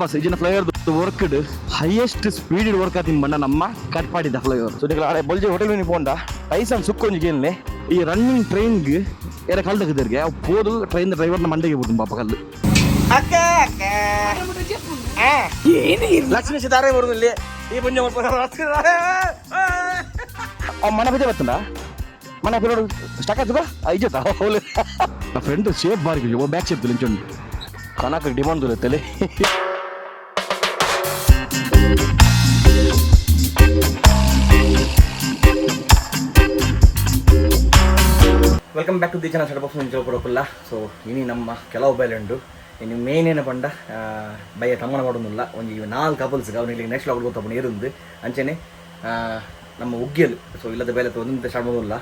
Bus ಈಜಿನ flyover worked highest speed work ಆತಿನ ಬಂಡ ನಮ್ಮ ಕಟ್ಪಾಡಿದ ಫ್ಲೈಓವರ್ ಸೊ ನೀವು ಆಡೆ ಬೊಲ್ಜೆ ಹೋಟೆಲ್ ನೀವು ಪೋಂಡ ಟೈಸನ್ ಸುಕ್ಕೊಂಜಿಗೇನೆ ಈ ರನ್ನಿಂಗ್ ಟ್ರೈನ್ಗೆ ಏರ ಕಲ್ಲು ತೆಗೆದಿರ್ಗೆ ಪೋದು ಟ್ರೈನ್ ಡ್ರೈವರ್ನ ಮಂಡೆಗೆ ಬಿಟ್ಟು ಪಾಪ ಕಲ್ಲು ಲಕ್ಷ್ಮೀ ಸಿತಾರೆ ಬರುದಿಲ್ಲ ಈ ಪುಣ್ಯ ಮನೆ ಬಿದ್ದೆ ಬರ್ತಂಡ ಮನೆ ಬಿರೋಡು ಸ್ಟಾಕ್ ಆಯ್ತು ಐಜತ್ತ ಹೋಲಿ నా ఫ్రెండ్ షేప్ బార్కి ఓ బ్యాక్ షేప్ నిల్చోండి కనక డిమాండ్ దొరుకుతలే welcome back to the channel ಸಡಬಾಕ್ಸ್ నుంచి ಕೊಡೋಕಲ್ಲ ಸೊ ಇನಿ ನಮ್ಮ ಕೆಲವು ಬೈಲೆಂಡು ಇನ್ನು ಮೇನ್ ಏನ ಪಂಡ ಬಯ್ಯ ತಮ್ಮನ ಮಾಡೋದಿಲ್ಲ ಒಂದು 4 ಕಪಲ್ಸ್ಗೆ ಅವನಿಗೆ ನೆಕ್ಸ್ಟ್ ಲಾಗ್ ಗೊತ್ತಪ್ಪನ ಇருந்து ಅಂಚೆನೆ ನಮ್ಮ ಉಗ್ಗಿಯಲು ಸೊ ಇಲ್ಲದ ಬೇಲೆ ಒಂದಂತ ಸ್ಟಾರ್ಟ್ ಮಾಡೋದಿಲ್ಲ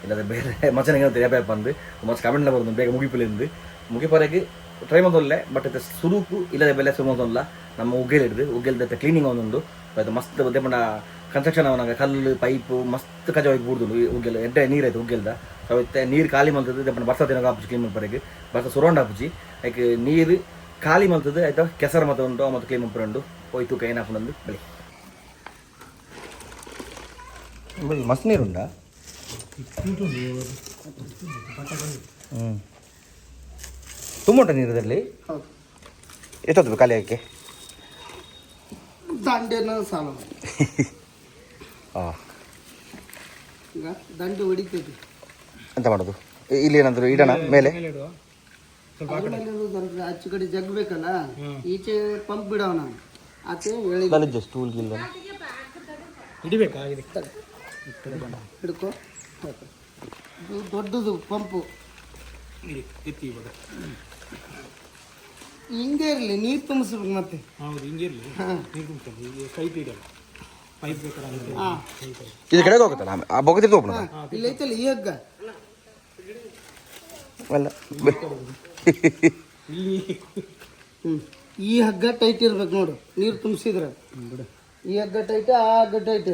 ಇಲ್ಲದ ಬೇರೆ ಮಚ್ಚನಿಗೆ ಯಾವ್ಯಾಪ ಬಂದು ಮಚ್ಚ ಕಮೆಂಟ್ಲ ಬರೋದು ಬೇಗ ಮುಗಿಪಿಲಿಂದು ಮುಗಿಪರೆಗೆ ಟ್ರೈ ಮಾಡೋದಿಲ್ಲ ಬಟ್ ಇದು ಸುರುಕು ಇಲ್ಲದ ಬೆಲೆ ಸುರು ಮಾಡೋದಿಲ್ಲ ನಮ್ಮ ಉಗ್ಗೆಲ್ ಹಿಡಿದು ಉಗ್ಗೆಲ್ದ ಕ್ಲೀನಿಂಗ್ ಒಂದೊಂದು ಅದು ಮಸ್ತ್ ಅದೇ ಪಂಡ ಕನ್ಸ್ಟ್ರಕ್ಷನ್ ಅವನಾಗ ಕಲ್ಲು ಪೈಪು ಮಸ್ತ್ ಕಜ ಹೋಗಿ ಬಿಡ್ದು ಉಗ್ಗೆಲ್ ಎಡ್ಡೆ ನೀರಾಯ್ತು ಉಗ್ಗೆಲ್ದ ಅವತ್ತೆ ನೀರು ಖಾಲಿ ಮಲ್ತದ್ದು ಇದೇ ಬರ್ಸ ದಿನ ಹಾಪುಜಿ ಕ್ಲೀನ್ ಮಾಡ್ಪರೆಗೆ ಬರ್ಸ ಸುರೋಂಡ್ ಹಾಪುಜಿ ಯಾಕೆ ನೀರು ಖಾಲಿ ಮಲ್ತದ್ದು ಆಯ್ತಾ ಕೆಸರು ಮತ್ತೆ ಉಂಟು ಮತ್ತು ಕ್ಲೀನ್ ಮಾಡ್ಕೊಂಡು ಹೋಯ್ತು ಕೈ ಹಾಕೊಂಡು ಬೆಳಿ ಮಸ್ತ್ ನೀರುಂಟಾ ತುಂಬ ಉಂಟ ನೀರದಲ್ಲಿ ಎಷ್ಟೊತ್ತು ಖಾಲಿ ಹಾಕಿ ದಂಡೆನ ಸಾಲ ಈಗ ದಂಡೆ ಹೊಡಿತೈತಿ ಎಂತ ಮಾಡೋದು ಇಲ್ಲಿ ಏನಾದ್ರು ಇಡೋಣ ಮೇಲೆ ಆಚೆ ಕಡೆ ಜಗ್ಬೇಕಲ್ಲ ಈಚೆ ಪಂಪ್ ಬಿಡೋಣ ಆಚೆ ಸ್ಟೂಲ್ ಗಿಲ್ಲ ಹಿಡಿಬೇಕಾ ಹಿಡ್ಕೊ ಇದು ದೊಡ್ಡದು ಪಂಪು ಹಿಂಗೆ ಇರಲಿ ನೀರು ತುಂಬಿಸ್ಬೇಕು ಮತ್ತೆ ಇದು ಕಡೆಗೆ ಹೋಗುತ್ತಲ್ಲ ಆ ಬೊಗತಿ ತಗೋಣ ಇಲ್ಲ ಐತಲ್ಲ ಈ ಹಗ್ಗ ಅಲ್ಲ ಈ ಹಗ್ಗ ಟೈಟ್ ಇರ್ಬೇಕು ನೋಡು ನೀರು ತುಂಬಿಸಿದ್ರೆ ಈ ಹಗ್ಗ ಟೈಟ್ ಆ ಹಗ್ಗ ಟೈಟ್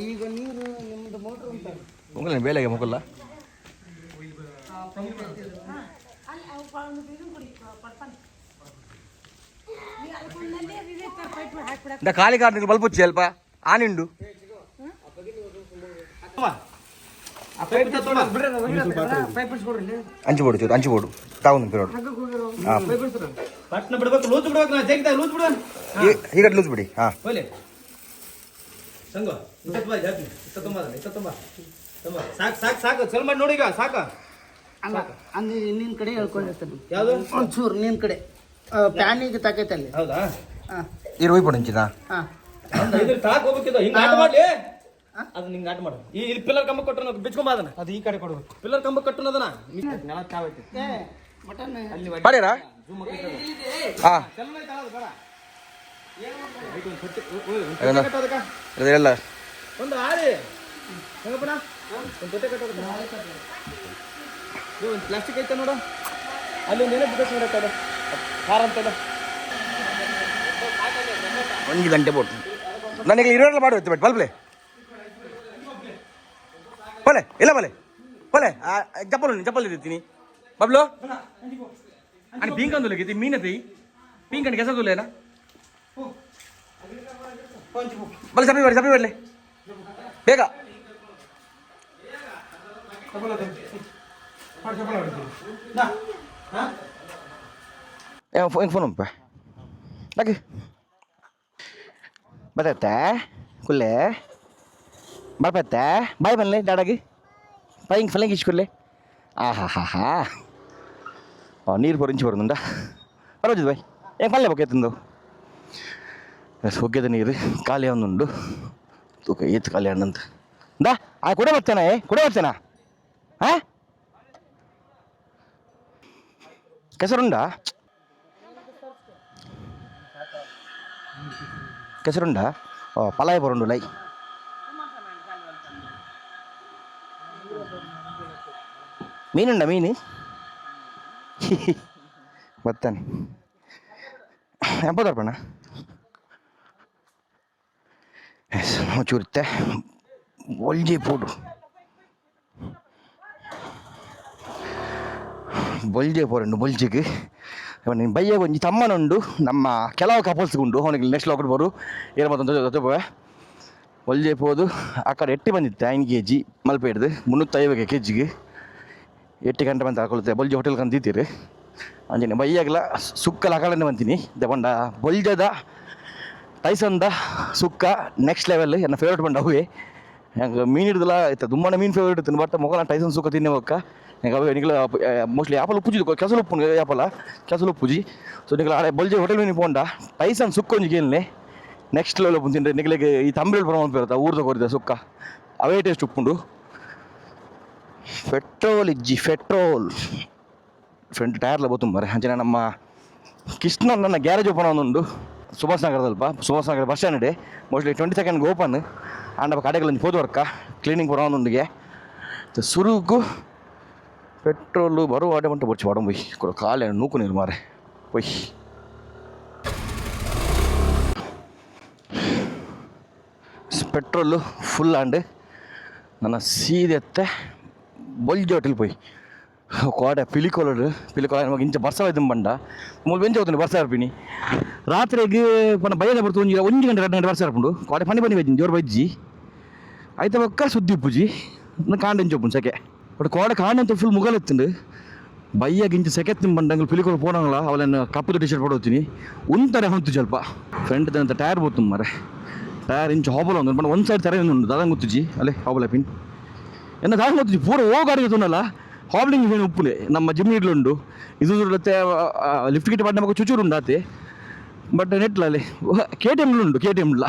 ಈಗ ನೀರು ನಿಮ್ದು ಮೋಟ್ರ್ ಉಂಟಲ್ಲ ಮುಗಲ್ಲ ಬೇಲೆಗೆ ಮುಗಲ್ಲ ಖಾಲಿ ಕಾರ್ ಬಲ್ಪ್ వచ్చి ಅಲ್ಪ ಆನಿಂಡು ಅಂಚು ಚೂರು ಅಂಚು ಬೋಡು ತಾವು ಪಿರೋಡು ಈಗ ಲೂಸ್ ಬಿಡಿ ಹಾಂ ಸಾಕು ನೋಡಿ ಈಗ ಸಾಕ ಅಂದ್ರೆ ನಿನ್ ಕಡೆ ಹೇಳ್ಕೊಂಡಿರ್ತಾನೆ ಯಾವ್ದು ಒಂಚೂರು ನಿನ್ ಕಡೆ ಪ್ಯಾನಿಗೆ ತಾಕೈತಲ್ಲಿ ಹೌದಾ ಈ ರೋಯ್ ಪಡಂಚಿದ ತಾಕ್ ಹೋಗ್ಬೇಕಿದ್ದು ಹಿಂಗ ಆಟ ಮಾಡ್ಲಿ ಅದು ನಿಂಗೆ ಆಟ ಮಾಡು ಈ ಪಿಲ್ಲರ್ ಕಂಬ ಕೊಟ್ಟು ಬಿಚ್ಕೊಂಬ ಅದನ್ನ ಅದು ಈ ಕಡೆ ಕೊಡ್ಬೇಕು ಪಿಲ್ಲರ್ ಕಂಬ ಕಟ್ಟು ಅದನ್ನ ನೆಲ ಚಾವೈತಿ ಮಟನ್ ಅಲ್ಲಿ ಮಾಡ್ಯಾರ ಹಾ ಇದೆಲ್ಲ ಒಂದು ಆರಿ ಹೆಂಗಪ್ಪಣ ಒಂದು ತೊಟ್ಟೆ ಕಟ್ಟೋದು ಒಂದು ಪ್ಲಾಸ್ಟಿಕ್ ಐತೆ ನೋಡು ಅಲ್ಲಿ ಒಂದು ಏನೋ ಬಿದ್ದೈತೆ ನೋಡಕ್ಕ ಖಾರ ಅಂತಲ್ಲ 1 ಗಂಟೆ ಬೋಟ್ ನನಗೆ ಇರೋಲ್ಲ ಮಾಡುತ್ತೆ ಬಟ್ ಬಲ್ಪ್ಲೆ ಬಲೆ ಇಲ್ಲ ಬಲೆ ಬಲೆ ಚಪ್ಪಲ್ ಇರ್ತೀನಿ ಬಬ್ಲು आणि पिंक आणतो की ती मीन ती पिंक आणि कसा तुला ना बल सपी पडले बेगा फोन पे लगे बता कुल्ले बरपत्ता बाय बनले डाडागी पैंग फलंग इच्छुले आहा हा हा ನೀರು ಪೊರಿಂಚಿ ಬರೋದುಂಡ ಪರವಾಗಿದ್ದು ಬಾಯ್ ಏನು ಪಲ್ಲೆ ಬೊಕ್ಕೆತ್ತಂದು ಹೊಗ್ಗೆದ ನೀರು ಖಾಲಿ ಅವನುಂಡು ತೂಕ ಏತು ಖಾಲಿ ಹಣ್ಣಂತ ದಾ ಆ ಕೂಡ ಬರ್ತೇನಾ ಕೂಡ ಬರ್ತೇನಾ ಹಾಂ ಕೆಸರುಂಡಾ ಕೆಸರುಂಡಾ ಓ ಪಲಾಯ ಬರೋಂಡು ಲೈ ಮೀನುಂಡ ಮೀನು ಬರ್ತಾನೆ ಎಂಬತ್ತರ್ಪಣ ಚೂರುತ್ತೆ ಒಲ್ಜಿ ಪೂಡು ಬೊಲ್ಜೆ ಪೋರಂಡು ಬೊಲ್ಜಿಗೆ ನೀನು ಬೈಯಾಗ ಒಂಜಿ ತಮ್ಮನುಂಡು ನಮ್ಮ ಕೆಲವು ಕಪಲ್ಸ್ ಉಂಡು ಅವನಿಗೆ ನೆಕ್ಸ್ಟ್ ಲಾಕ್ ಬರು ಏನು ಮತ್ತೊಂದು ಜೊತೆ ಪೋವೆ ಒಲ್ಜೆ ಪೋದು ಆ ಕಡೆ ಎಟ್ಟಿ ಬಂದಿತ್ತೆ 5 kg ಮಲ್ಪೇಡ್ದು 350 kg ಎಟ್ಟಿ ಗಂಟೆ ಬಂದು ಹಾಕೊಳುತ್ತೆ ಬೊಲ್ಜಿ ಹೋಟೆಲ್ ಕಂಡು ತಿಂತೀರಿ ಅಂಜನೆ ಬೈಯಾಗಲ ಸುಕ್ಕಲ ಹಾಕೊಳ್ಳೆ ಬಂತೀನಿ ಬಂಡ ಬೊಲ್ಜದ ಟೈಸನ್ದ ಸುಕ್ಕ ನೆಕ್ಸ್ಟ್ ಲೆವೆಲ್ ನನ್ನ ಫೇವ್ರೇಟ್ ಬಂಡ ಅವೇ ಹೆಂಗೆ ಮೀನು ಹಿಡಿದಲ್ಲ ಆಯ್ತು ತುಂಬ ಮೀನು ಫೇವ್ರೇಟ್ ಇತ್ತು ಬಟ್ ಮೊಗಲ ಟೈಸನ್ ಸುಕ್ಕ ತಿನ್ನೇ ಹೋಗಕ್ಕ ಹೆಂಗೆ ಅವೇ ನಿಗಳ ಮೋಸ್ಟ್ಲಿ ಯಾಪಲ್ ಉಪ್ಪುಜಿ ಕೆಸಲು ಉಪ್ಪು ಯಾಪಲ್ಲ ಕೆಸಲು ಉಪ್ಪುಜಿ ಸೊ ನಿಗಳ ಆಡೆ ಬೊಲ್ಜೆ ಹೋಟೆಲ್ ಮೀನು ಪೋಂಡ ಟೈಸನ್ ಸುಕ್ಕ ಒಂಜಿ ಕೇಳನೆ ನೆಕ್ಸ್ಟ್ ಲೆವೆಲ್ ಉಪ್ಪು ತಿಂದ್ರೆ ನಿಗಳಿಗೆ ಈ ತಂಬ್ರೇಳು ಪ್ರಮಾಣ ಬರುತ್ತೆ ಊರ್ದ ಕೊರಿದ ಸುಕ್ಕ ಅವೇ ಟೇಸ್ಟ್ ಉಪ್ಪುಂಡು ಪೆಟ್ರೋಲ್ ಇಜ್ಜಿ ಪೆಟ್ರೋಲ್ ಫ್ರಂಟ್ ಟೈರ್ಲ ಬೋತುಂಬಾರೆ ಅಂಚನೆ ನಮ್ಮ ಕೃಷ್ಣ ನನ್ನ ಗ್ಯಾರೇಜ್ ಓಪನ್ ಆಗುಂಡು Subhash Nagar bus stand mostly 20 ಸೆಕೆಂಡ್ಗೆ ಓಪನ್ ಆಂಡ ಕಡೆಗಳಲ್ಲಿ ಹೋದವರ್ಕ ಕ್ಲೀನಿಂಗ್ ಬರೋಂದುಂಡಿಗೆ ಸುರುಗು ಪೆಟ್ರೋಲು ಬರುವ ಆಡೆ ಮಂಟ ಬರ್ಚಿ ಬಡಂ ಬೊಯ್ ಕಾಲೆ ನೂಕು ನೀರು ಮಾರೆ ಬೊಯ್ ಪೆಟ್ರೋಲು ಫುಲ್ ಆಂಡ್ ನನ್ನ ಸೀದೆತ್ತೆ ಬೊಲ್ಜಿ ಹೋಟೆಲ್ ಪೋಯ್ ಕೋಡೆ ಪಿಲಿಕೋಲ ನಮಗೆ ಇಂಚ ಬರ್ಸ ಇದ್ದು ಬಂಡ ಮೂಲ ಬೆಂಚ ಹೋಗ್ತಾನೆ ಬರ್ಸ ಇರ್ತೀನಿ ರಾತ್ರಿಗೆ ಪನ್ನ ಬೈಯದ ಬರ್ತು ಒಂಜಿ ಗಂಟೆ 2 ಗಂಟೆ ಬರ್ಸ ಇರ್ಪುಂಡು ಕೋಡೆ ಪನಿ ಬಜ್ಜಿ ಜೋರು ಬಜ್ಜಿ ಆಯ್ತ ಒಕ್ಕ ಸುದ್ದಿ ಉಪ್ಪುಜಿ ಕಾಂಡೆಂಚು ಒಪ್ಪು ಸೆಕೆ ಬಟ್ ಕೋಡೆ ಕಾಂಡೆಂತ ಫುಲ್ ಮುಗಲೆತ್ತುಂಡು ಬೈಯಾಗ ಇಂಚ ಸೆಕೆ ತಿಂಬಂಡಂಗೆ ಪಿಲಿಕೋಲ ಪೋನಂಗಳ ಅವಳನ್ನು ಕಪ್ಪು ಟಿ ಶರ್ಟ್ ಪಡೋತೀನಿ ಉಂತಾರೆ ಹೊಂತು ಸ್ವಲ್ಪ ಫ್ರಂಟ್ ಅಂತ ಟೈರ್ ಬೋತು ಮಾರೆ ಟೈರ್ ಇಂಚು ಹಾಬಲ್ ಒಂದು ಒಂದು ಸೈಡ್ ತೆರೆ ಉಂಟು ದಾದಂಗೆ ಗೊತ್ತುಜಿ ಅಲ್ಲೇ ಹಾಬಲ ಪಿನ್ ಎನ್ನ ದಾದಂಗೆ ಗೊತ್ತುಜಿ ಪೂರ ಹೋಗಾಡಿಗೆ ತೊನ್ನಲ್ಲ ಹಾಬ್ಲಿಂಗ್ ಏನು ಉಪ್ಪುನೆ ನಮ್ಮ ಜಿಮ್ ಇಡ್ಲುಂಡು ಇದು ಲಿಫ್ಟ್ ಗಿಟ್ ಮಾಡಿ ನಮಗೆ ಚುಚೂರು ಉಂಡಾತೆ ಬಟ್ ನೆಟ್ಲ ಅಲ್ಲಿ KTM ಉಂಡು KTM ಇಲ್ಲ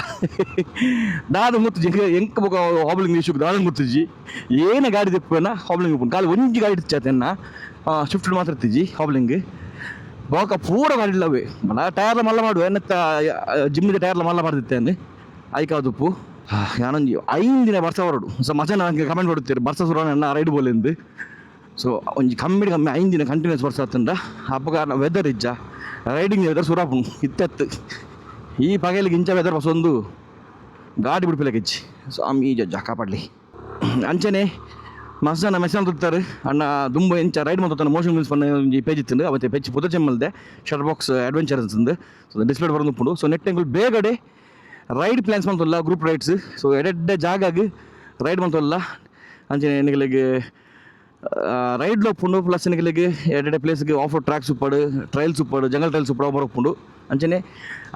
ದಾದ ಗೊತ್ತುಜಿ ಎಂಕ ಬೋಗ ಹಾಬ್ಲಿಂಗ್ ಇಶ್ಯೂ ದಾದಂಗೆ ಗೊತ್ತುಜಿ ಏನ ಗಾಡಿ ತೆಪ್ಪನ ಹಾಬ್ಲಿಂಗ್ ಉಪ್ಪು ಕಾಲು ಒಂಜಿ ಗಾಡಿ ಇಚ್ಚಾತೆನ್ನ ಶಿಫ್ಟ್ ಮಾತ್ರ ಇತ್ತಿಜಿ ಹಾಬ್ಲಿಂಗ್ ಬೋಕ ಪೂರ ಗಾಡಿ ಇಲ್ಲವೇ ಟೈರ್ಲ ಮಲ್ಲ ಮಾಡುವ ಎನ್ನತ್ತ ಜಿಮ್ಮಿದ ಟೈರ್ಲ ಮಲ್ಲ ಮಾಡ್ದಿತ್ತೇನೆ ಐಕಾದುಪ್ಪು ನಾನೊಂದು 5 ದಿನ ಬರ್ಸ ಹೊರಡು ಸೊ ಮಜಾ ನನಗೆ ಕಮೆಂಟ್ ಕೊಡುತ್ತೀರಿ ಬರ್ಸ ಸುರ ನನ್ನ ರೈಡ್ ಬೋಲೆಂದು ಸೊ ಒಂಜಿ ಕಮ್ಮಿ 5 ದಿನ ಕಂಟಿನ್ಯೂಸ್ ಬರ್ಸ ಆತಂಡ ಹಬ್ಬಗ ವೆದರ್ ಇಜ್ಜ ರೈಡಿಂಗ್ ವೆದರ್ ಸುರಾಪು ಇತ್ತೆತ್ತು ಈ ಪಗಲಿಗೆ ಇಂಚ ವೆದರ್ ಬಸೊಂದು ಗಾಡಿ ಬಿಡ್ಪಿಲಕ್ಕಿಚ್ಚಿ ಸ್ವಾಮಿ ಜಜ್ಜ ಕಾಪಾಡಲಿ ಅಂಚನೆ ಮಸ್ಜನ ಮೆಸನ್ ತುತ್ತಾರೆ ಅಣ್ಣ ದುಂಬ ಎಂಚ ರೈಡ್ ಮಾಡ್ತಾನೆ ಮೋಷನ್ ವೀಲ್ಸ್ ಪನ್ನ ಒಂಜಿ ಪೇಜ್ ಇತ್ತು ಅವತ್ತೆ ಪೇಜ್ ಪುದ ಚೆಮ್ಮಲ್ದೆ ಶರ್ ಬಾಕ್ಸ್ ಅಡ್ವೆಂಚರ್ ಅಂತಂದು ಸೊ ಡಿಸ್ಪ್ಲೇ ಬರೋದು ಉಪ್ಪುಂಡು ಸೊ ನೆಟ್ ಎಂಗುಲ್ ಬೇಗಡೆ ರೈಡ್ ಪ್ಲ್ಯಾನ್ಸ್ ಮಾಡ್ತಲ್ಲ ಗ್ರೂಪ್ ರೈಡ್ಸ್ ಸೊ ಎಡೆಡ್ಡೆ ಜಾಗಾಗಿ ರೈಡ್ ಮಾಡ್ತಲ್ಲ ಅಂಚನೆ ನಿಗಳಿಗೆ ರೈಡ್లో ಉಪ್ಪುಂಡು ಪ್ಲಸ್ ನಿಗಳಿಗೆ ಎಡೆಡೆ ಪ್ಲೇಸ್ಗೆ ಆಫ್ ರೋಡ್ ಟ್ರ್ಯಾಕ್ಸ್ ಉಪ್ಪಡು ಟ್ರಯಲ್ಸ್ ಉಪ್ಪಡು ಜಂಗಲ್ ಟ್ರಯಲ್ಸ್ ಉಪ್ಪಡು ಒಬ್ಬರು ಉಪ್ಪುಂಡು ಅಂಚನೆ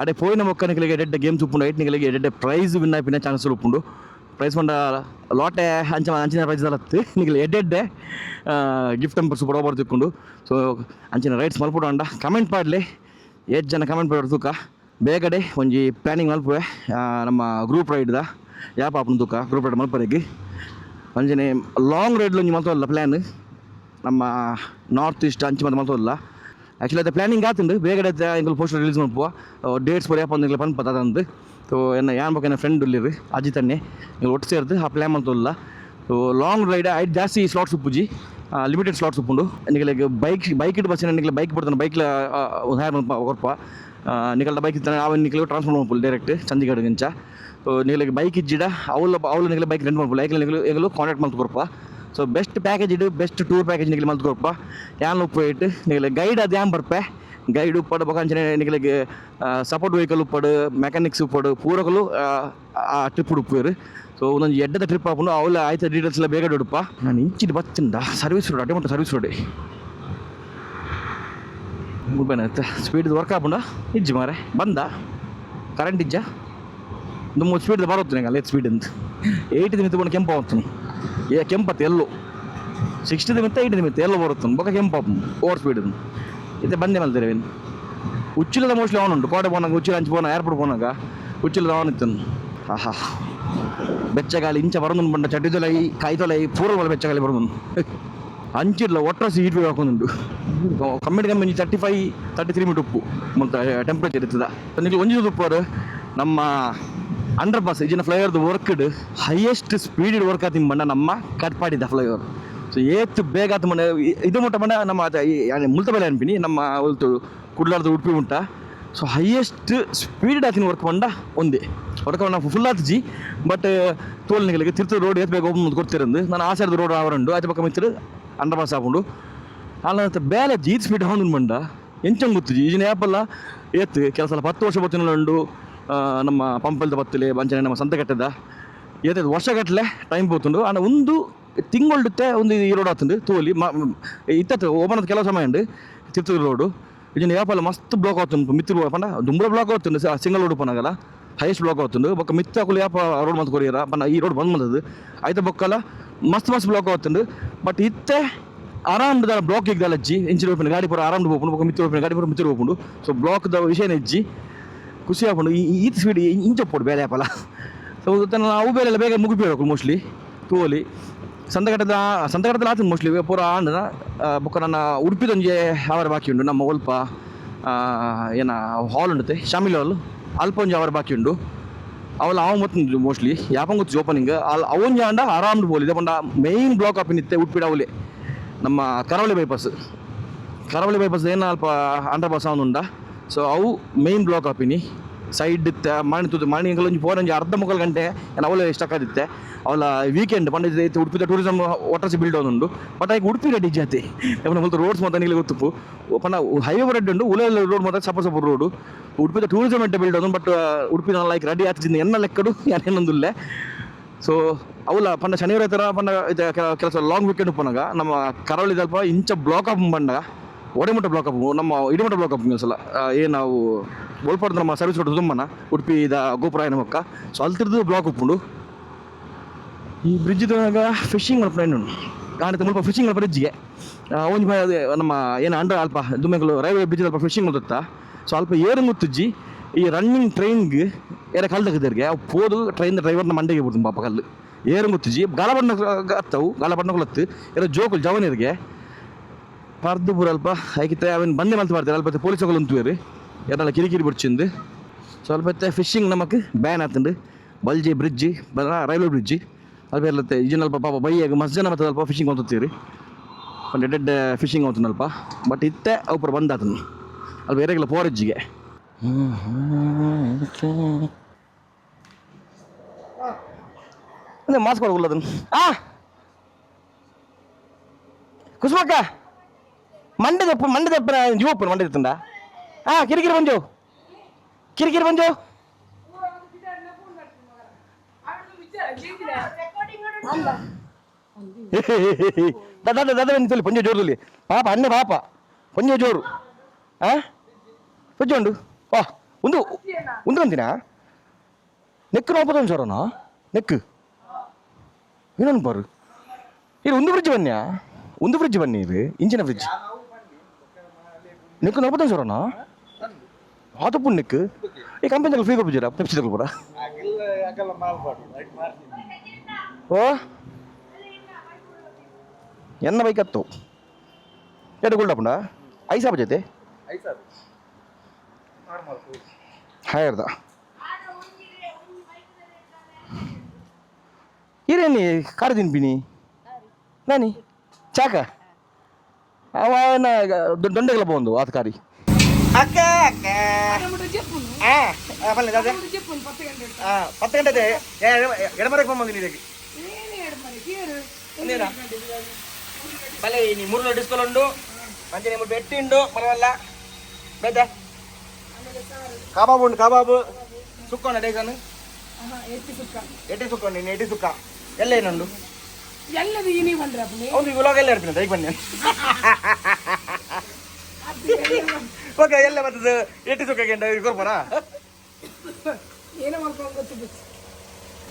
ಅಡೆ ಪೋಯಿನ ಮೊಕ್ಕ ನಿಗಳಿಗೆ ಎಡೆಡ್ಡೆ ಗೇಮ್ಸ್ ಉಪ್ಪುಂಡು ಐಟ್ ನಿಗಳಿಗೆ ಎಡೆಡ್ಡೆ ಪ್ರೈಸ್ ವಿನ್ ಆಪಿನ ಚಾನ್ಸಸ್ ಉಪ್ಪುಂಡು ಪ್ರೈಸ್ ಪಂಡ ಲಾಟೆ ಅಂಚಿನ ಪ್ರೈಸ್ ಅಲತ್ತು ನಿಮಗೆ ಎಡೆಡ್ಡೆ ಗಿಫ್ಟ್ ನಂಬರ್ಸ್ ಉಪ್ಪಡು ಒಬ್ಬರು ತಿಕ್ಕೊಂಡು ಸೊ ಅಂಚಿನ ರೈಡ್ಸ್ ಮಲ್ಪಡು ಅಂಡ ಕಮೆಂಟ್ ಮಾಡಲಿ 8 ಜನ ಕಮೆಂಟ್ ಮಾಡೋದು ತೂಕ ಬೇಗಡೆ ಒಂಜಿ ಪ್ಲ್ಯಾನಿಂಗ್ ಮಲ್ಪುವೆ ನಮ್ಮ ಗ್ರೂಪ್ ರೈಡ್ದ ಯಾಪ ಆಪುನ ತೂಕ ಗ್ರೂಪ್ ರೈಡ್ ಮಲ್ಪರೆಗೆ ಅಂಜನೆ ಲಾಂಗ್ ರೈಡ್ಲ ಒಂಜಿ ಮಲ್ತೋಲ್ಲ ಪ್ಲ್ಯಾನ್ ನಮ್ಮ ನಾರ್ತ್ ಈಸ್ಟ್ ಅಂಚಿ ಮತ್ತೆ ಮಲ್ತೋಲ್ಲ ಆ್ಯಕ್ಚುಲಿ ಅದು ಪ್ಲ್ಯಾನಿಂಗ್ ಆತುಂಡು ಬೇಗಡೆ ಎಂಗಲ್ ಪೋಸ್ಟರ್ ರಿಲೀಸ್ ಮಲ್ಪುವ ಡೇಟ್ಸ್ ಬರೀ ಯಾಪ ಒಂದು ಪನ್ಪತ್ತ ಅದಂದು ಸೊ ಯಾನ್ ಬೇಕು ನನ್ನ ಫ್ರೆಂಡ್ ಇಲ್ಲಿರಿ ಅಜಿತ್ ಅನ್ನೆ ನೀವು ಒಟ್ಟು ಸೇರ್ದು ಆ ಪ್ಲ್ಯಾನ್ ಮಲ್ತೋಲ್ಲ ಸೊ ಲಾಂಗ್ ರೈಡ್ ಐದು ಜಾಸ್ತಿ ಸ್ಲಾಟ್ಸ್ ಉಪ್ಪುಜಿ ಲಿಮಿಟೆಡ್ ಸ್ಲಾಟ್ಸ್ ಉಪ್ಪುಂಡು ನಿಮಗೆ ಬೈಕ್ ಇಟ್ಟು ಬಸ್ಸಿನ ನಿಮಗೆ ಬೈಕ್ ಬಿಡ್ತಾನೆ ಬೈಕ್ಲ ಹ್ಯಾರ್ ಕೊರಪ ನಿಕಲ್ದ ಬೈಕ್ ಇತ್ತಾನೆ ಅವನ್ ನಿಕಲಿಗೆ ಟ್ರಾನ್ಸ್ಫರ್ ಮಾಡ್ಬೋದು ಡೈರೆಕ್ಟ್ ಚಂದಿಗಡ್ಗಿಂಚ ಸೊ ನಿಗಳಿಗೆ ಬೈಕ್ ಇಜ್ಜಿಡ ಅವಳು ನಿಮಗೆ ಬೈಕ್ ರೆಂಟ್ ಮಾಡ್ಬೋದು ಐಕ್ಲ ನಿಗಲು ಕಾಂಟ್ಯಾಕ್ಟ್ ಮಾಡ್ತು ಕೊರಪ ಸೊ ಬೆಸ್ಟ್ ಪ್ಯಾಕೇಜ್ ಇಡು ಬೆಸ್ಟ್ ಟೂರ್ ಪ್ಯಾಕೇಜ್ ನಿಗಲಿ ಮಾಡ್ತು ಕೊರಪ ಯಾನ್ ಉಪ್ಪು ಇಟ್ಟು ನಿಮಗೆ ಗೈಡ್ ಅದು ಯಾನ್ ಬರ್ಪೆ ಗೈಡ್ ಉಪ್ಪಡು ಬಕಾಂಚನೆ ನಿಗಳಿಗೆ ಸಪೋರ್ಟ್ ವೆಹಿಕಲ್ ಉಪ್ಪಡು ಮೆಕ್ಯಾನಿಕ್ಸ್ ಉಪ್ಪಡು ಪೂರಕಲು ಆ ಟ್ರಿಪ್ ಉಪ್ಪೇರು ಸೊ ಒಂದೊಂದು ಎಡ್ಡದ ಟ್ರಿಪ್ ಹಾಕೊಂಡು ಅವಳ ಆಯ್ತು ಡೀಟೇಲ್ಸ್ ಎಲ್ಲ ಬೇಗ ಉಡುಪ ನಾನು ಇಂಚಿಟ್ಟು ಬಚ್ಚಿಂದ ಸರ್ವಿಸ್ ರೋಡ್ ಅಟೆಮಂಟ ಸರ್ವಿಸ್ ರೋಡ್ ಮುಲ್ಬೇನತ್ತೆ ಸ್ಪೀಡ್ ವರ್ಕ್ ಆಪುಂಡ ಇಜ್ಜಿ ಮಾರೆ ಬಂದ ಕರೆಂಟ್ ಇಜ್ಜ ತುಂಬ ಸ್ಪೀಡ್ ಬರೋತ್ತು ನಂಗೆ ಅಲ್ಲೇ ಸ್ಪೀಡ್ ಅಂತ 8 ನಿಮಿತ್ತ ಬಂದು ಕೆಂಪು ಆವತ್ತು ಕೆಂಪತ್ತು ಎಲ್ಲೋ 60 ನಿಮಿತ್ತ 8 ನಿಮಿತ್ತ ಎಲ್ಲೋ ಬರುತ್ತೆ ಬೊಕ್ಕ ಕೆಂಪು ಓವರ್ ಸ್ಪೀಡ್ ಇತ್ತೆ ಬಂದೆ ಮಲ್ತಾರೆ ಉಚ್ಚಿಲದ ಮೋಸ್ಟ್ಲಿ ಅವನುಂಟು ಕೋಟೆ ಪೋನಾಗ ಉಚ್ಚಿಲ ಹಂಚಿ ಪೋನ ಏರ್ಪೋರ್ಟ್ ಪೋನಾಗ ಉಚ್ಚಿಲದ ಅವನಿತ್ತನು ಆಹಾ ಬೆಚ್ಚಗಾಲಿ ಇಂಚ ಬರೋದು ಬಂಡ ಚಟಿದೊಲೈ ಕಾಯ್ತೊಲೈ ಪೂರ್ವ ಮೇಲೆ ಬೆಚ್ಚಗಾಲಿ ಬರೋದು ಅಂಚಿಲ್ಲ ಒಟ್ರಾಸಿ ಹೀಟ್ ವೇವ್ ಹಾಕೊಂಡುಂಟು ಕಮ್ಮಿಡಿ 35-33 ಮೀಟರ್ ಉಪ್ಪು ಮತ್ತು ಟೆಂಪ್ರೇಚರ್ ಇರ್ತದ ನಿಮಗೆ ಒಂಜಿ ಉಪ್ಪು ನಮ್ಮ ಅಂಡರ್ ಪಾಸ್ ಈಜಿನ ಫ್ಲೈಓವರ್ದು ವರ್ಕ್ಡ್ ಹೈಯೆಸ್ಟ್ ಸ್ಪೀಡ್ ವರ್ಕ್ ಆತಿನ ಬಂಡ ನಮ್ಮ ಕಟ್ಪಾಡಿದ್ದ ಫ್ಲೈಓವರ್ ಸೊ ಏತ್ ಬೇಗ ಆತ ಮಂಡ ಇದು ಮುಟ್ಟ ಬಂಡ ನಮ್ಮ ಮುಲ್ತ ಬೆಲೆ ಅನ್ಪಿನಿ ನಮ್ಮ ಹೊಲ್ತು ಕುಡ್ಲಾರ್ದು ಉಡುಪಿ ಉಂಟ ಸೊ ಹೈಯೆಸ್ಟ್ ಸ್ಪೀಡ್ ಆತಿನ ವರ್ಕ್ ಬಂಡ ಒಂದೇ ವರ್ಕ್ ನಾವು ಫುಲ್ ಆತಜಿ ಬಟ್ ತೋಲ್ ನಿಗಳಿಗೆ ತಿರ್ತು ರೋಡ್ ಏತ್ ಬೇಗ ಹೋಗ್ಬೋದು ಗೊತ್ತಿರಂದು ನಾನು ಆಸೆರ್ದು ರೋಡ್ ಅವರಂಡು ಆಯ್ತು ಪಕ್ಕ ಮಿತ್ರ ಅಂಡರ್ ಪಾಸ್ ಹಾಕೊಂಡು ಅಲ್ಲ ಬೇಲೆ ಜೀತ್ ಸ್ಪೀಡ್ ಹಾಕೊಂಡು ಬಂಡ ಎಂಚಂಗೆ ಗೊತ್ತಿಜಿ ಈಜಿನ ಆ್ಯಪಲ್ಲ ಏತ್ ಕೆಲಸ 10 ವರ್ಷ ಬತ್ತಿನುಂಡು ನಮ್ಮ ಪಂಪಲ್ದ ಬತ್ತಲೆ ಬಂಚನೆ ನಮ್ಮ ಸಂತೆ ಕಟ್ಟದ ಏತದು ವರ್ಷಗಟ್ಟಲೆ ಟೈಮ್ పోతుండు ಆಂಡ ಒಂದು ತಿಂಗೊಳ್ಡುತ್ತೆ ಒಂದು ಈ ರೋಡ್ ಆತುಂಡು ತೋಲಿ ಇತ್ತತ್ತು ಓಪನದ ಕೆಲವು ಸಮಯ ಉಂಡು ತಿರ್ತೂರು ರೋಡು ಈಜಿನ ಆ್ಯಪಲ್ಲ ಮಸ್ತ್ ಬ್ಲಾಕ್ ಆತುಂಡು ಮಿತ್ತೂರು ಪಂಡ ದುಂಬುರ ಬ್ಲಾಕ್ ಆತುಂಡು ಸಿಂಗಲ್ ರೋಡ್ ಪನಗಲ್ಲ ಹೈಯೆಸ್ಟ್ ಬ್ಲಾಕ್ ಆತುಂಡು ಬೊಕ್ಕ ಮಿತ್ತಾಕುಲು ಯಾಪ ರೋಡ್ ಮಂತ್ ಕೊರಿಯರ ಪಂಡ ಈ ರೋಡ್ ಬಂದ್ ಬಂದದ್ದು ಐತ ಬೊಕ್ಕಲ ಮಸ್ತ್ ಬ್ಲಾಕ್ ಆತುಂಡು ಬಟ್ ಇತ್ತೆ ಆರಾಮ್ ಬ್ಲಾಕ್ ಇದ್ದಲ್ಲ ಅಜ್ಜಿ ಇಂಚಿನ ಹೋಗ್ಕೊಂಡು ಗಾಡಿ ಪೂರ ಆರಾಮ್ ಹೋಗ್ಕೊಂಡು ಬೊಕ್ಕ ಮಿತ್ತೂರು ಹೋಗ್ಕೊಂಡು ಗಾಡಿ ಪೂರ ಮಿತ್ತೂರು ಹೋಗ್ಕೊಂಡು ಸೊ ಬ್ಲಾಕ್ದ ವಿಷಯನೇ ಇಜ್ಜಿ ಖುಷಿ ಆಗ್ಕೊಂಡು ಈತ ಸ್ಪೀಡ್ ಇಂಚಪ್ಪೋಡು ಬೇರೆ ಆ್ಯಪಲ್ಲ ಸೊ ಅವು ಬೇರೆ ಎಲ್ಲ ಬೇಗ ಮುಗಿಬೇಕು ಮೋಸ್ಟ್ಲಿ ತೋಲಿ ಸಂತೆಗಟ್ಟದಲ್ಲಿ ಆತಂದು ಮೋಸ್ಟ್ಲಿ ಪೂರ ಆಂಡ ಬೊಕ್ಕ ನನ್ನ ಉಡುಪಿದೊಂಜಿ ಅವರ ಬಾಕಿ ಉಂಡು ನಮ್ಮ ಒಲ್ಪ ಏನ ಹಾಲ್ ಉಂಡುತ್ತೆ ಶಾಮಿಲ್ ಹಾಲ್ ಅಲ್ಪ ಒಂಜಿ ಅವರ ಬಾಕಿ ಉಂಡು ಅವಲ್ಲ ಅವ ಮತ್ತು ಮೋಸ್ಟ್ಲಿ ಯಾಪಂಗೆ ಗೊತ್ತು ಓಪನಿಂಗ್ ಅವೊಂಜಿ ಆಂಡ ಆರಾಮ್ ಬೋಲಿದೆ ಪಂಡ ಮೇಯ್ನ್ ಬ್ಲಾಕ್ ಆಪಿನ ಇತ್ತೆ ಉಡುಪಿಡ ಅವಲೆ ನಮ್ಮ ಕರಾವಳಿ ಬೈಪಾಸ್ ಏನು ಅಲ್ಪ ಅಂಡರ್ ಪಾಸ್ ಅವನುಂಡ ಸೊ ಅವು ಮೇಯ್ನ್ ಬ್ಲಾಕ್ ಆಪಿನಿ ಸೈಡ್ ಇತ್ತೆ ಮಣಿಗಳೊಂದು ಒಂಜಿ ಅರ್ಧ ಮುಕ್ಕಾಲು ಗಂಟೆ ಏನು ಅವಳೆ ಇಷ್ಟಕ್ಕಾದಿತ್ತೆ ಅವಳ ವೀಕೆಂಡ್ ಪಂಡ ಉಡುಪಿದ ಟೂರಿಸಮ್ ವಾಟರ್ಸ್ ಬಿಲ್ಡ್ ಅವನುಂಡು ಬಟ್ ಆಯ್ಕೆ ಉಡುಪಿ ರೆಡಿ ಜಾತಿ ಮೊದಲು ರೋಡ್ಸ್ ಮಾತ್ರ ನೀಲಿ ಗೊತ್ತು ಪಂಡ ಹೈವೇ ರೆಡ್ ಉಂಡು ಉಲೆಲ್ಲ ರೋಡ್ ಮಾತ್ರ ಸಪ ರೋಡು ಉಡುಪಿದ ಟೂರಿಸಮ್ ಎಂಟೆ ಬಿಲ್ಡ್ ಅವನು ಬಟ್ ಉಡುಪಿ ಲೈಕ್ ರೆಡಿ ಆಗ್ತಿದ್ದ ಎನ್ನ ಲೆಕ್ಕಡು ಏನೊಂದಿಲ್ಲ ಸೊ ಅವಲ್ಲ ಪಂಡ ಶನಿವಾರ ಥರ ಪಂಡ ಇದು ಕೆಲಸ ಲಾಂಗ್ ವೀಕೆಂಡ್ ಪನಗ ನಮ್ಮ ಕರಾವಳಿ ಸ್ವಲ್ಪ ಇಂಚ ಬ್ಲಾಕ್ ಅಪ್ ಬಂಡ ಒಡೆಮುಟ್ಟ ಬ್ಲಾಕ್ ಅಪ್ ನಮ್ಮ ಇಡಮುಟ್ಟ ಬ್ಲಾಕ್ ಅಪ್ ಕೆಲಸಲ್ಲ ಏನು ನಾವು ಒಳ್ಪಡ್ದು ನಮ್ಮ ಸರ್ವಿಸ್ ರೋಡ್ ತುಂಬನ ಉಡುಪಿ ಗೋಪುರ ಏನೋ ಮಕ್ಕ ಸೊ ಅಲ್ಲಿ ತಿರ್ದು ಬ್ಲಾಕ್ ಉಪ್ಪುಂಡು ಈ ಬ್ರಿಡ್ಜ್ದಾಗ ಫಿಶಿಂಗ್ ಮಲ್ಪು ಕಾಣುತ್ತೆ ಮುಲ್ಪ ಫಿಶಿಂಗ್ ಮಲ್ಪ ಬ್ರಿಡ್ಜಿಗೆ ಒಂಜಿ ನಮ್ಮ ಏನು ಅಂಡರ್ ಅಲ್ಪ ದುಮ್ಮೆಗಳು ರೈಲ್ವೆ ಬ್ರಿಡ್ಜ್ ಅಲ್ಪ ಫಿಶಿಂಗ್ ಮಾಡ್ತಾ ಸೊ ಅಲ್ಪ ಏರು ಗೊತ್ತಿಜ್ಜಿ ಈ ರನ್ನಿಂಗ್ ಟ್ರೈನ್ಗೆ ಏರ ಕಲ್ದಾಕಿದ್ದರಿಗೆ ಅವು ಪೋದು ಟ್ರೈನ್ ಡ್ರೈವರ್ನ ಮಂಡೆಗೆ ಬಿಡ್ತು ಪಾಪ ಕಲ್ಲು ಏರು ಗೊತ್ತಿಜ್ಜಿ ಗಾಲಬಣ್ಣ ಹತ್ತವು ಗಾಲಬಣ್ಣಗಳತ್ತು ಎಲ್ಲ ಜೋಕುಲು ಜವನಿಯರಿಗೆ ಪರ್ದು ಪೂರ ಅಲ್ಪ ಆಯ್ಕಿತ್ತೆ ಅವನು ಬಂದೆ ಮಲ್ತು ಮಾಡ್ತಾರೆ ಅಲ್ಪ ಪೊಲೀಸಗಳು ಅಂತೀರಿ ಎಲ್ಲ ಕಿರಿಕಿರಿ ಬಿಡ್ಚಿಂದು ಸ್ವಲ್ಪ ಫಿಶಿಂಗ್ ನಮಕ್ ಬ್ಯಾನ್ ಆತಂಡು ಬಲ್ಜಿ ಬ್ರಿಡ್ಜಿ ರೈಲ್ವೆ ಬ್ರಿಡ್ಜಿ ಅಲ್ಪ ಇರ್ಲತ್ತೆ ಈಜಿನ ಅಲ್ಪ ಪಾಪ ಬೈಯಾಗ ಮಸ್ತ್ ಜನ ಮತ್ತೆ ಅಲ್ಪ ಫಿಶಿಂಗ್ ಹೊಂತೀರಿ ಒಂದು ಡೆಡ್ ಫಿಶಿಂಗ್ ಹೊಂತನಲ್ಪ ಬಟ್ ಇತ್ತೆ ಅವ್ರ ಬಂದಾತನು ಅಲ್ಪ ಬೇರೆಗೆಲ್ಲ ಪೋರಜ್ಜಿಗೆ ಅಂದ್ರೆ ಮಾಸ್ಕ್ ಕೊಡಗುಲ್ಲದನ್ನು ಕುಸುಮಕ್ಕ ಮಂಡೆ ಜೀವಪ್ಪನ ಮಂಡೆ ಎತ್ತಂಡ ಕಿರಿಕಿರಿ ಬಂಜು ದಾದ ಪಂಜ ಜೋರು ಪಾಪ ಅಣ್ಣೆ ಪಾಪ ಪಂಜ ಜೋರು ಪಜ್ಜುಂಡು ವಾ ಒಂದು ಅಂತಿನ ನೆಕ್ ನೋಪದ ಸೋರನಾ ನೆಕ್ ಏನೊಂದು ಬಾರು ಇದು ಒಂದು ಫ್ರಿಡ್ಜ್ ಬನ್ನಿ ಇದು ಇಂಚಿನ ಫ್ರಿಡ್ಜ್ ನೆಕ್ ನೋಪದ ಸೋರನಾ ಆತಪ್ಪು ನೆಕ್ ಈ ಕಂಪನಿ ಫ್ರೀ ಕೊಡ್ಬಿದ್ದೀರಾ ಪೆಪ್ಸಿ ತಗೊಳ್ಬೋರ ಓ ಎನ್ನ ಬೈಕತ್ತು ಎರಡು ಗುಳ್ಡಪ್ಪಂಡ ಐಸಾಬ ಜೊತೆ ಹಾಯರ್ದ ಇರೇನಿ ಕಾರು ತಿನ್ಪಿನಿ ನಾನಿ ಚಾಕ ಅವನ ದೊಂಡೆಗೆಲ್ಲ ಬಂದು ಆತ ಕಾರಿ ಅಕ್ಕ ಬಲ್ಲ 10 ಗಂಟೆ ಎಡಮರಕ್ಕೆ ಬಂದಿನಿ ಇದಕ್ಕೆ ಬಲೆ ನೀ 3 ಡಿಸ್ಕೌಂಟ್ ಉಂಡು ಮಂಚೆ ನಿಮ್ಮದು ಬೆಟ್ಟಿ ಉಂಡು ಮರವಲ್ಲ ಬೇದ ಕಬಾಬ್ ಉಂಡು ಕಬಾಬು ಸುಕ್ಕ ಉಂಡ ಡೇಗನು ಎಟ್ಟಿ ಸುಕ್ಕ ಉಂಡು ಎಟ್ಟಿ ಸುಕ್ಕ ಎಲ್ಲ ಏನುಂಡು ಒಂದು ಇವಾಗ ಎಲ್ಲ ಇರ್ತೀನಿ ದೈಕ್ ಬನ್ನಿ ಓಕೆ ಎಲ್ಲ ಬರ್ತದೆ ಎಟ್ಟಿ ಸುಕ್ಕಕ್ಕೆ ಕೊಡ್ಬೋರಾ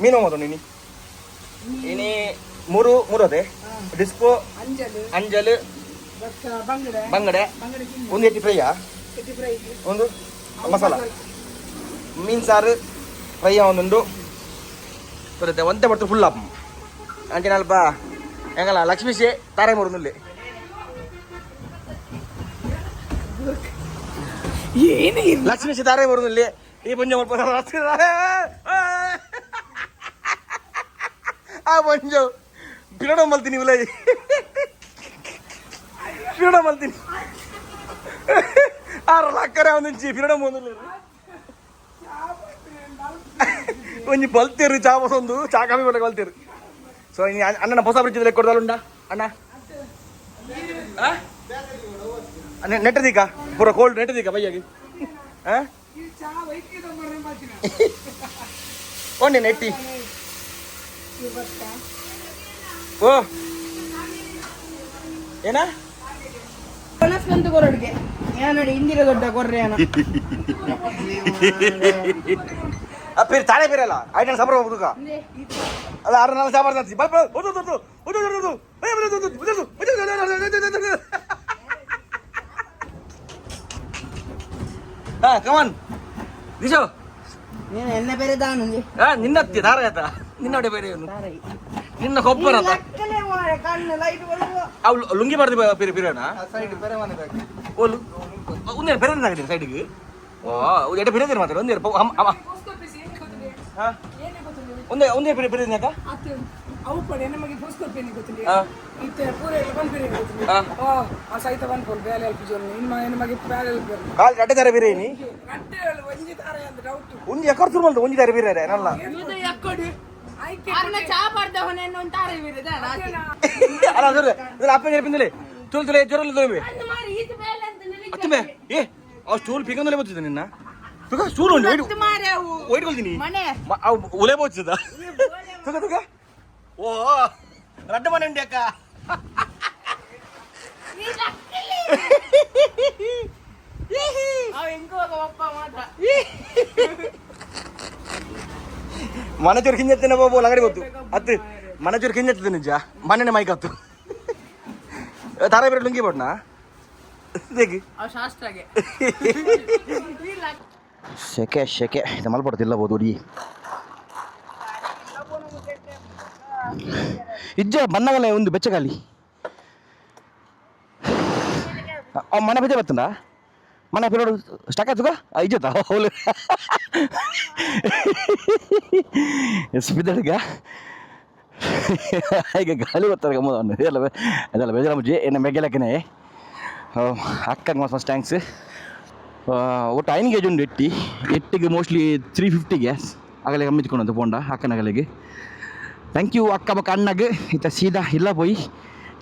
ಮೀನು ಮಾತು ನೀನು ಇನಿ ಮೂರು ಅದೇ ಡಿಸ್ಕೋ ಅಂಜಲ್ ಬಂಗಡೆ ಒಂದು ಎಟ್ಟಿ ಫ್ರೈಯಾ ಒಂದು ಮಸಾಲ ಮೀನು ಸಾರು ಫ್ರೈಯ ಒಂದುಂಡು ಬರುತ್ತೆ ಒಂದೇ ಬರ್ತದೆ ಫುಲ್ ಅಪ್ ಅಂಚೆ ಅಲ್ಪ ಹೆಂಗಲ್ಲ ಲಕ್ಷ್ಮೀಶೆ ತಾರೆ ಮೂರುನಲ್ಲಿ ಲಕ್ಷ್ಮೀಶೆ ತಾರೆ ಮೂರುನಲ್ಲಿ ಈ ಪಂಜ ಆ ಪಂಜು ಪಿರಡ ಮಲ್ತೀನಿ ಉಲೈ ಪಿರಡ ಮಲ್ತೀನಿ ಆರಲ್ಲ ಅಕ್ಕರೆ ಒಂದಿಂಚಿ ಪಿರಡ ಮೊದಲು ಒಂಜಿ ಬಲ್ತೀರು ಚಾ ಬಸೊಂದು ಚಾ ಕಾಫಿ ಬಟ್ಟೆ ಬಲ್ತೀರು ಸೊ ಅಣ್ಣನ ಹೊಸ ಬ್ರಿಡ್ಜ್ ಕೊಡ್ದಲ್ಲ ಉಂಡ ಅಣ್ಣ ನೆಟ್ ದೀಕ ಪೂರ ಕೋಲ್ಡ್ ನೆಟ್ ದೀಕ ಬೈಯಾಗಿ ಓಣಿ ನೆಟ್ಟಿ ಓ ಏನ ಪನಸ್ಕಂತ ಕೊರಡಿಗೆ ಯಾನಡಿ ಇಂದಿರ ದೊಡ್ಡ ಕೊರ್ರೆ ಅನ ಪೇರು ತಾನೇ ಪೇರಲ್ಲ ಆಯ್ತು ನಾನು ಸಬರ ಹೋಗುದು ಅಲ್ಲ ಆರು ನಾಲ್ಕು ಸಾಬಾರ್ ಜಾಸ್ತಿ ಬಲ್ ಹಾ ಕಮಾನ್ ದಿಶೋ ನೀನು ಎಣ್ಣೆ ಬೇರೆ ದಾನುಂಜಿ ನಿನ್ನತ್ತಿ ದಾರ ಆಯ್ತಾ ನಿನ್ನೊಡೆ ಬೇರೆ ನಿನ್ನ ಕೊಬ್ಬರ ಲಕ್ಕಲೆ ಮಾರೆ ಕಣ್ಣು ಲೈಟ್ ಬರುವ ಅವ್ಳು ಲುಂಗಿ ಮಾಡ್ದು ಪೇರೆ ಪೇರೇನ ಸೈಡ್ ಬೇರೆ ಮನೆ ಬೇಕು ಓಲು ಒಂದೇ ಪೇರೆ ಹಾಕಿದ್ದೀನಿ ಸೈಡಿಗೆ ಓ ಎಡೆ ಪೇರೆ ಮಾತ್ರ ಒಂದೇ ಒಂದೇ ಒಂದೇ ಪೇರೆ ಪೇರೆ ಯಾಕ ಅವು ಪಡೆ ನಮಗೆ ಪೋಸ್ಕೋ ಪೇನಿ ಗೊತ್ತಿಲ್ಲ ಇತ್ತೆ ಪೂರೆ ಲಗನ್ ಪೇನಿ ಗೊತ್ತಿಲ್ಲ ಆ ಸೈತ ಬನ್ ಪೋಲ್ ಬೇಲೆ ಅಲ್ಪ ಜೋನ್ ನಮಗೆ ಬೇಲೆ ಅಲ್ಪ ಕಾಲ್ ಅಡ್ಡೆ ದಾರ ಬೇರೆ ನೀ ಅಡ್ಡೆ ಒಂಜಿ ತಾರೆ ಅಂತ ಡೌಟ್ ಒಂಜಿ ಎಕರ್ ತುರ್ಮಲ್ದು ಒಂಜಿ ದಾರ ಬೇರೆ ನಲ್ಲ ಇದು ಯಾಕಡಿ ಐಕೆ ಅರ್ನ ಚಾ ಪಡ್ದ ಹೊನೆನ್ನು ಅಂತ ಆರೆ ಬಿರಿದ ಅಲ್ಲ ಸರ್ ಇದರ ಅಪ್ಪ ಹೇಳ್ಪಿಂದಲೇ ತುಲ್ ತುಲೆ ಜೊರಲ್ಲ ದೋಬೆ ಮಾರಿ ಇದು ಬೇಲೆ ಅಂತ ನನಗೆ ಅತ್ತಮೆ ಏ ಆ ಸ್ಟೂಲ್ ಪಿಗಂದಲೇ ಬತ್ತಿದೆ ನಿನ್ನ ತುಗ ಸ್ಟೂಲ್ ಉಂಟು ಗೊತ್ತು ಮಾರೆ ಅವು ಒಯ್ಟ್ಕೊಳ್ತೀನಿ ಮನೆ ಅವು ಒಲೆ ಬೋಚಿದ ತುಗ ತುಗ ಓ ರಡ್ಡ ಮನೆ ಉಂಡಿ ಅಕ್ಕ ಅವ ಹೆಂಗೋ ಅಪ್ಪ ಮಾತ್ರ ಮನಚೂರು ಕಿಂಜತ್ತಿನ ಬಾಬು ಲಂಗಡಿ ಗೊತ್ತು ಅತ್ತು ಮನಚೂರು ಕಿಂಜತ್ತಿದೆ ನಿಜ ಮನೆನೆ ಮೈಕ್ ಹತ್ತು ತಾರ ಬೇರೆ ಲುಂಗಿ ಬಡ್ನಾ ದೇಗಿ ಅವ ಶಾಸ್ತ್ರಗೆ ಸೆಕೆ ಸೆಕೆ ಇದು ಮಲ್ಪಡ್ತಿಲ್ಲ ಬೋದು ಹುಡುಗಿ ಇಜ್ಜ ಬನ್ನಗಲ್ಲ ಒಂದು ಬೆಚ್ಚಗಾಲಿ ಮನೆ ಬೆಚ್ಚ ಬರ್ತಂಡ ಮನೆ ಪಿರೋಡು ಸ್ಟಾಕ್ ಆಯ್ತುಗ ಇಜ್ಜತ್ತ ಹೋಲು ಎಷ್ಟು ಬಿದ್ದಡ್ಗ ಈಗ ಗಾಳಿ ಬರ್ತಾರೆ ಗಮ್ಮದ ಎಲ್ಲ ಅದೆಲ್ಲ ಬೇಜಾರ ಮುಜ್ಜಿ ಏನು ಮೆಗ್ಗೆಲಕ್ಕನೆ ಅಕ್ಕಂಗೆ ಮಸ್ತ್ ಥ್ಯಾಂಕ್ಸ್ ಒಟ್ಟು 5 kg ಉಂಡು ಎಟ್ಟಿಗೆ ಮೋಸ್ಟ್ಲಿ 350 ಗ್ಯಾಸ್ ಆಗಲೇ ಗಮ್ಮಿಚ್ಕೊಂಡು ಪೋಂಡ ಅಕ್ಕನಗಲಿಗೆ ಥ್ಯಾಂಕ್ ಯು ಅಕ್ಕ ಬಕ್ಕ ಅಣ್ಣಗೆ ಇತ್ತ ಸೀದಾ ಇಲ್ಲ ಪೋಯಿ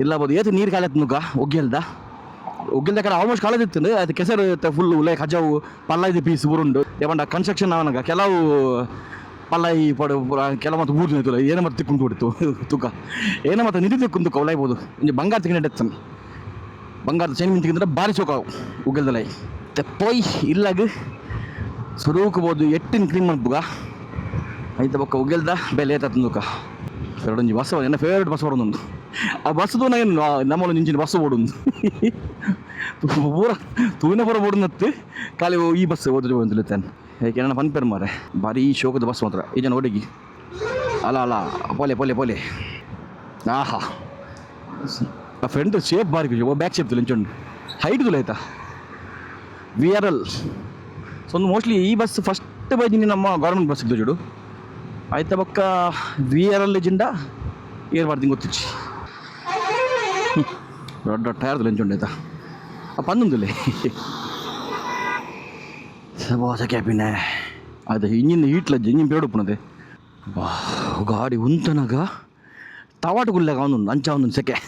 ಇಲ್ಲ ಬೋದು ಏತು ನೀರು ಕಾಲತ್ತು ನುಗ್ಗ ಒಗ್ಗೆಲ್ದ ಕಡೆ ಆಲ್ಮೋಸ್ಟ್ ಕಾಲೇಜಿತ್ತು ಅದು ಕೆಸರು ಫುಲ್ ಲೈಕ್ ಹಜಾವು ಪಲ್ಲ ಇದು ಪೀಸ್ ಊರುಂಡು ಏಮಂಡ ಕನ್ಸ್ಟ್ರಕ್ಷನ್ ಅವನಾಗ ಕೆಲವು ಪಲ್ಲ ಈ ಪಡು ಕೆಲ ಮತ್ತು ಊರು ನಿಂತು ಏನೋ ಮತ್ತೆ ತಿಕ್ಕೊಂಡು ಬಿಡ್ತು ತೂಕ ಏನೋ ಮತ್ತೆ ನಿಧಿ ತಿಕ್ಕೊಂಡು ತೂಕ ಒಲಾಯ್ಬೋದು ಇಂಜೆ ಬಂಗಾರ ತಿಕ್ಕೊಂಡು ಬಂಗಾರದ ಚೈನ್ ತಿಂದ್ರೆ ಭಾರಿ ಚೌಕಾವು ಉಗ್ಗಲ್ದಲೈ ಪೋಯ್ ಇಲ್ಲಾಗ ಸ್ವರೂಕಬೋದು ಎಟ್ಟಿನ ಕ್ಲೀನ್ ಮಾಡ್ಬುಗ ಆಯ್ತು ಬೊಕ್ಕ ಉಗ್ಗೆಲ್ದ ಬೆಲೆ ಏತತ್ ತೂಕ ಎರಡೊಂಜಿ ಬಸ್ ನನ್ನ ಫೇವ್ರೇಟ್ ಬಸ್ ಹೊಡೊಂದು ಆ ಬಸ್ದು ನನಗೆ ನಮ್ಮಲ್ಲಿ ನಿಂಚಿನ ಬಸ್ ಓಡೊಂದು ಪೂರ ತೂವಿನ ಪೂರ ಓಡೋದತ್ತು ಖಾಲಿ ಈ ಬಸ್ ಓದಿದ್ರು ಅಂತೇನೆ ಯಾಕೆ ನನ್ನ ಪನ್ಪೇರು ಮಾರೆ ಭಾರಿ ಶೋಕದ ಬಸ್ ಮಾತ್ರ ಈ ಜನ ಹುಡುಗಿ ಅಲ್ಲ ಅಲ್ಲ ಪೋಲೆ ಪೋಲೆ ಪೋಲೆ ಆಹಾ ಆ ಫ್ರಂಟ್ ಶೇಪ್ ಬಾರಿ ಬ್ಯಾಕ್ ಶೇಪ್ ತಿಂಚುಂಡು ಹೈಟ್ ತುಲ ಆಯ್ತಾ VRL ಸೊ ಒಂದು ಮೋಸ್ಟ್ಲಿ ಈ ಬಸ್ ಫಸ್ಟ್ ಬೈದಿನಿ ನಮ್ಮ ಗೌರ್ಮೆಂಟ್ ಬಸ್ ಇದ್ದು ಜೋಡು ಆಯ್ತಾ ಬೊಕ್ಕ VRL ಜಿಂದ ಏರ್ ಮಾಡ್ತೀನಿ ಗೊತ್ತಿಚ್ಚಿ ದೊಡ್ಡ ಟೈರ್ ಲಂಚುಂಡು ಆಯ್ತಾ ಪಂದೊಂದುಲೆ ಬಾಸ ಕ್ಯಾಬಿನೆ ಅದು ಇಂಜಿನ್ ಹೀಟ್ಲಜ್ಜಿ ಇಂಜಿನ್ ಬೇಡುಪ್ಪನದೆ ಬಾ ಗಾಡಿ ಉಂತನಾಗ ತವಾಟು ಗುಲ್ಲಾಗ ಅವನೊಂದು ಅಂಚ ಒಂದೊಂದು ಸೆಕೆ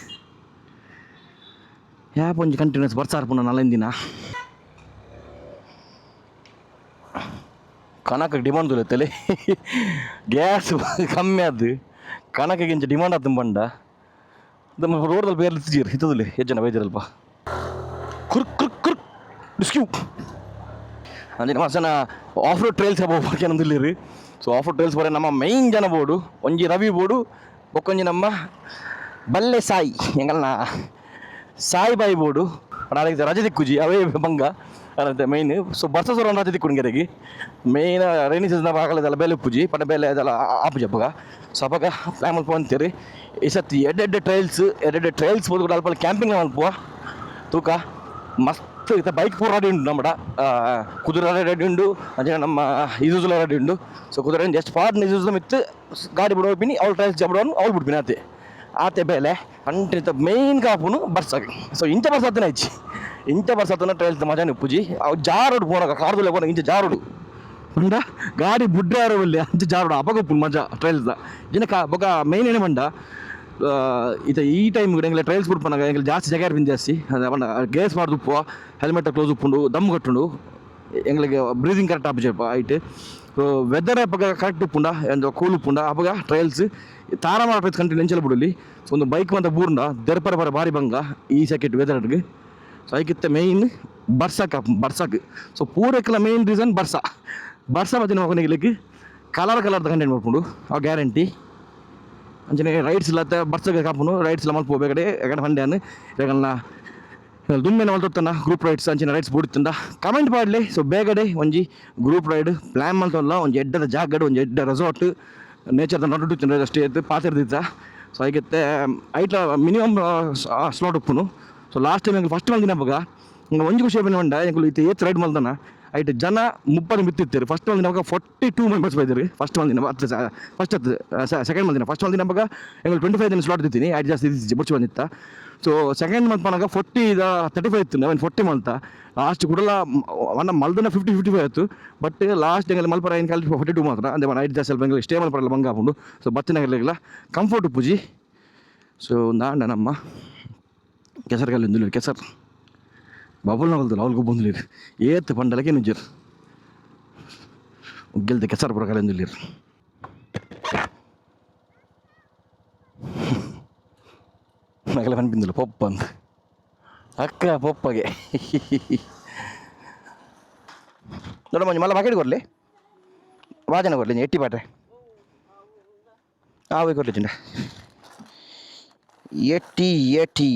ಯಾಪ ಒಂಜಿ ಕಂಟಿನ್ಯೂಸ್ ಬರ್ಸಾರ್ಪುನ ನಲ್ಲಿಂದಿನ ಕನಕ ಡಿಮಾಂಡ್ ತುಲೆತ್ತಲೆ ಗ್ಯಾಸ್ ಕಮ್ಮಿ ಆದ್ದು ಕನಕಗೆ ಇಂಚ ಡಿಮಾಂಡ್ ಆತು ಬಂಡ ರೋಡ್ದಲ್ಲಿ ಬೇರೆ ತಿಜೀರ್ ಹಿತ್ತದಲ್ಲಿ ಎಷ್ಟು ಜನ ಬೈದಿರಲ್ಪ ಕುರ್ಕ್ ಕುರ್ಕ್ ಕುರ್ಕ್ ಡಿಸ್ಕ್ಯೂ ಅಂದಿನ ಮಸನ ಆಫ್ ರೋಡ್ ಟ್ರೈಲ್ಸ್ ಹೋಗ್ಬೇಕೇನಂದಿಲ್ಲಿರಿ ಸೊ ಆಫ್ ರೋಡ್ ಟ್ರೈಲ್ಸ್ ಬರೋ ನಮ್ಮ ಮೈನ್ ಜನ ಬೋಡು ಒಂಜಿ ರವಿ ಬೋಡು ಒಕ್ಕೊಂಜಿ ನಮ್ಮ ಬಲ್ಲೆ ಸಾಯಿ ಎಂಗಲ್ನ ಸಾಯಿ ಬಾಯಿ ಬೋಡು ನಾಳೆ ರಜೆ ದಿಕ್ಕುಜಿ ಅವೇ ಬಂಗ ಅದಂತೆ ಮೈನ್ ಸೊ ಬರ್ಸ ಸೊರ ರಜೆ ದಿಕ್ಕುಣಿಗೆರೆಗೆ ಮೇಯ್ನ್ ರೈನಿ ಸೀಸನ್ ಆಗಲೆಲ್ಲ ಬೇಲೆ ಉಪ್ಪುಜಿ ಪಟ ಬೇಲೆ ಅದೆಲ್ಲ ಆಪುಜಿ ಹಬ್ಬಗ ಸೊ ಹಬ್ಬಗ ಪ್ಲ್ಯಾನ್ ಮಲ್ಪ ಅಂತೀರಿ ಈ ಸತಿ ಎಡ್ಡೆಡ್ಡೆ ಟ್ರೈಲ್ಸ್ ಬೋದು ಕೂಡ ಅಲ್ಪ ಕ್ಯಾಂಪಿಂಗ್ ಮಲ್ಪುವ ತೂಕ ಮಸ್ತ್ ಇತ್ತ ಬೈಕ್ ಪೂರ ರೆಡಿ ಉಂಟು ನಮ್ಮಡ ಕುದುರೆ ರೆಡಿ ಉಂಡು ಅದೇ ನಮ್ಮ ಇಜುಜುಲ ರೆಡಿ ಉಂಡು ಸೊ ಕುದುರೆ ಜಸ್ಟ್ ಪಾರ್ಟ್ನ ಇಜುಜುಲ ಮಿತ್ತು ಗಾಡಿ ಬಿಡೋ ಬಿನಿ ಅವ್ಳು ಟ್ರೈಲ್ಸ್ ಜಬಡೋನು ಅವ್ಳು ಬಿಡ್ಬಿನಿ ಆತೆ ಆತೆ ಬೇಲೆ ಅಂಟಿನ ಮೇಯ್ನ್ ಕಾಪುನು ಬರ್ಸಾಗಿ ಸೊ ಇಂಚ ಬರ್ಸಾತನೇ ಇಚ್ಚಿ ಇಂಚ ಬರ್ಸಾತನ ಟ್ರೈಲ್ಸ್ ಮಜಾ ಉಪ್ಪುಜಿ ಅವು ಜಾರೋಡು ಪೋನಾಗ ಕಾರ್ದುಲೆ ಪೋನಾಗ ಇಂಚ ಜಾರೋಡು ಬಂಡ ಗಾಡಿ ಬುಡ್ಡೆ ಯಾರೋ ಅಲ್ಲಿ ಅಂಚ ಜಾರೋಡು ಅಪಗೊಪ್ಪು ಮಜಾ ಟ್ರೈಲ್ಸ್ದ ಜಿನಕ ಬೊಕ ಮೇಯ್ನ್ ಏನೇ ಬಂಡ ಈ ಟೈಮ್ ಎಂಗ್ಲೆ ಟ್ರಯಲ್ಸ್ ಬಿಡ್ಪನಾಗ ಎಂಗ್ಲೆ ಜಾಸ್ತಿ ಜಗ್ಯಾರ ಬಿಂದು ಜಾಸ್ತಿ ಗೇಸ್ ಮಾಡ್ದು ಉಪ್ಪು ಹೆಲ್ಮೆಟ್ ಕ್ಲೋಸ್ ಉಪ್ಪುಂಡು ದಮ್ ಕಟ್ಟುಂಡು ಎಂಗ್ಲಿಗೆ ಬ್ರೀದಿಂಗ್ ಕರೆಕ್ಟ್ ಆಪಜೆಪ್ಪ ಐಟ್ ಸೊ ವೆದರ್ ಅಪ್ಪಗ ಕರೆಕ್ಟ್ ಉಪ್ಪುಂಡ ಎಂದು ಕೂಲ್ ಉಪ್ಪುಂಡ ಅಪ್ಪಗ ಟ್ರಯಲ್ಸ್ ತಾರ ಮಾಡ್ಬೇಕು ಕಂಟ್ರಿ ನೆಂಚಲ ಬಿಡಲಿ ಸೊ ಒಂದು ಬೈಕ್ ಮಂತ ಬೂರ್ಂಡ ದೆರ್ಪರ ಬಾರಿ ಬಂಗ ಈ ಸೆಕೆಟ್ ವೆದರ್ಗೆ ಸೊ ಅದಕ್ಕಿಂತ ಮೇಯ್ನ್ ಬರ್ಸಾಕ್ ಸೊ ಪೂರಕ್ಕೆಲ್ಲ ಮೇಯ್ನ್ ರೀಸನ್ ಬರ್ಸ ಮತ್ತೆ ಮಗನಿಗೆ ಕಲರ್ ಕಂಟೆಂಟ್ ಮಾಡ್ಕೊಂಡು ಆ ಗ್ಯಾರಂಟಿ ಅಂಚನೆ ರೈಟ್ಸ್ ಇಲ್ಲ ಬರ್ಸಗೆ ಕಾಪುನು ರೈಟ್ಸ್ ಎಲ್ಲ ಮಲ್ಪ ಬೇಗಡೆ ಯಾಕಂದ್ರೆ ಫಂಡ್ಯಾನು ಯಾಕಂದ್ರೆ ದುಮ್ಮೆನ ಮಲ್ತೊತ್ತನ ಗ್ರೂಪ್ ರೈಡ್ಸ್ ಅಂಚಿನ ರೈಡ್ಸ್ ಬಿಡುತ್ತಿಂದ ಕಮೆಂಟ್ ಮಾಡಲಿ ಸೊ ಬೇಗಡೆ ಒಂಜಿ ಗ್ರೂಪ್ ರೈಡ್ ಪ್ಲ್ಯಾನ್ ಮಾಡ್ತಲ್ಲ ಒಂದು ಎಡ್ಡದ ಜಾಗಡ್ ಒಂದು ಎಡ್ಡ ರೆಸಾರ್ಟ್ ನೇಚರ್ದ ನಡುತ್ತಿನ ಅಷ್ಟೇ ಎದ್ದು ಪಾತಿರ್ದಿತ್ತ ಸೊ ಅದಕ್ಕೆ ಐಟ್ಲ ಮಿನಿಮಮ್ ಸ್ಲಾಟ್ ಉಪ್ಪುನು ಸೊ ಲಾಸ್ಟ್ ಟೈಮ್ ಎಂಗೆ ಫಸ್ಟ್ ಮಂದಿನ ಹಬ್ಬಗ ಒಂಜಿ ಖುಷಿ ಹಬ್ಬನ ಮಂಡ ಎಂಗಳು ಇತ್ತು ಏತ್ ರೈಡ್ ಮಲ್ದನ ಐಟ್ ಜನ 30 ಮಿತ್ತಿರ್ತೀರಿ ಫಸ್ಟ್ ಮಂದಿನ ಹಬ್ಬ 42 ಮೆಂಬರ್ಸ್ ಬೈದಿರಿ ಫಸ್ಟ್ ಮಂದಿನ ಸೆಕೆಂಡ್ ಮಂದಿನ ಫಸ್ಟ್ ಮಂದಿನ ಹಬ್ಬಗ ಎಂಗಳು 25 ದಿನ ಸ್ಲಾಟ್ ದಿತ್ತೀನಿ ಐಟ್ ಜಾಸ್ತಿ ಬುಡ್ಚಿ ಬಂದಿತ್ತ ಸೊ ಸೆಕೆಂಡ್ ಮಂತ್ ಮನಾಗ 35 ಇತ್ತು ಅವನು 40 ಮಂತ ಲಾಸ್ಟ್ ಕೂಡಲ ಒನ್ನ ಮಲ್ದನ 50-55 ಆಯಿತು ಬಟ್ ಲಾಸ್ಟ್ ಎಂಗಲ್ಲಿ ಮಲ್ಪರ ಏನು ಕಾಲಿ 42 ಮಾತ್ರ ಅಂದೆ ಐಟ್ ಜಾಸ್ತಿ ಸ್ವಲ್ಪ ಎಂಗಲ್ಲಿ ಸ್ಟೇ ಮಲ್ಪರಲ್ಲ ಬಂಗ ಹಾಕೊಂಡು ಸೊ ಬತ್ತಿನಾಗಲಿಲ್ಲ ಕಂಫರ್ಟ್ ಪೂಜಿ ಸೊ ನಾಂಡ ನಮ್ಮ ಕೆಸರು ಕಲ್ಲಿಂದು ಕೆಸರು ಬಬಲ್ ನಗಲ್ದು ಅವ್ಳಿಗೆ ಬಂದಿಲ್ಲ ಏತ್ ಪಂಡಲಕ್ಕೆ ನುಜ್ಜರು ಉಗ್ಗೆಲ್ದ ಕೆಸರು ಬರೋ ಕಲ್ಲಿಂದು ನಗಲ ಪನ್ಪಿಂದಿಲ್ಲ ಪೊಪ್ಪ ಅಂತ ಅಕ್ಕ ಪೊಪ್ಪಗೆ ನೋಡ ಮಂಜು ಮಲ್ಲ ಬಕೆಟ್ ಕೊಡಲಿ ವಾಜನ ಕೊಡಲಿ ಎಟ್ಟಿ ಪಾಟ್ರೆ ಹೋಗಿ ಕೊಡಲಿ ಚಿಂಡ ಎಟ್ಟಿ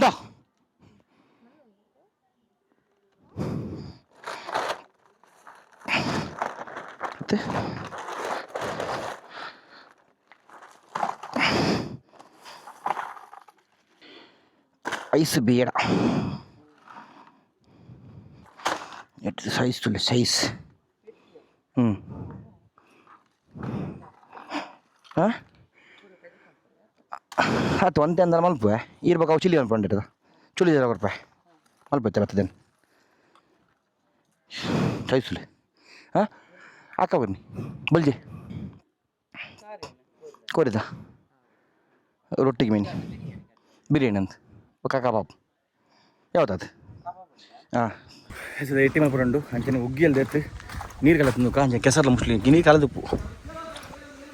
दा ಐಸ್ ಬೇಡ ಎಷ್ಟು ಸೈಜ್ ತುಲೆ ಸೈಜ್ ಹಾಂ ಆಯ್ತು ಒಂದೇ ಅಂದ್ರೆ ಮಲ್ಪುವೆ ಇರ್ಬೇಕು ಅವು ಚಿಲ್ಲಿ ಅನ್ಕೊಂಡಿರ್ತದ ಚುಲಿ ಜರ ರೂಪಾಯಿ ಮಲ್ಪೈತೆ ಬರ್ತದೇನು ಸೈಜ್ ತುಲೆ ಹಾಂ ಅಕ್ಕ ಬನ್ನಿ ಬಲ್ಜಿ ಕೋರಿದ ರೊಟ್ಟಿಗೆ ಮೀನು ಬಿರಿಯಾನಿ ಅಂತ ಒಕ್ಕ ಕಬಾಬ್ ಯಾವ್ದು ಹಾಂ ಹೆಸರು ಎಟ್ಟಿ ಮಲ್ಪುರಂಡು ಅಂಚನೆ ಉಗ್ಗಿಯಲ್ಲಿ ಎತ್ತು ನೀರು ಕಲ ತಿಂದು ಕಾಂಚೆ ಕೆಸರ್ಲ ಮುಸ್ಲಿ ನೀರು ಕಲದುಪ್ಪು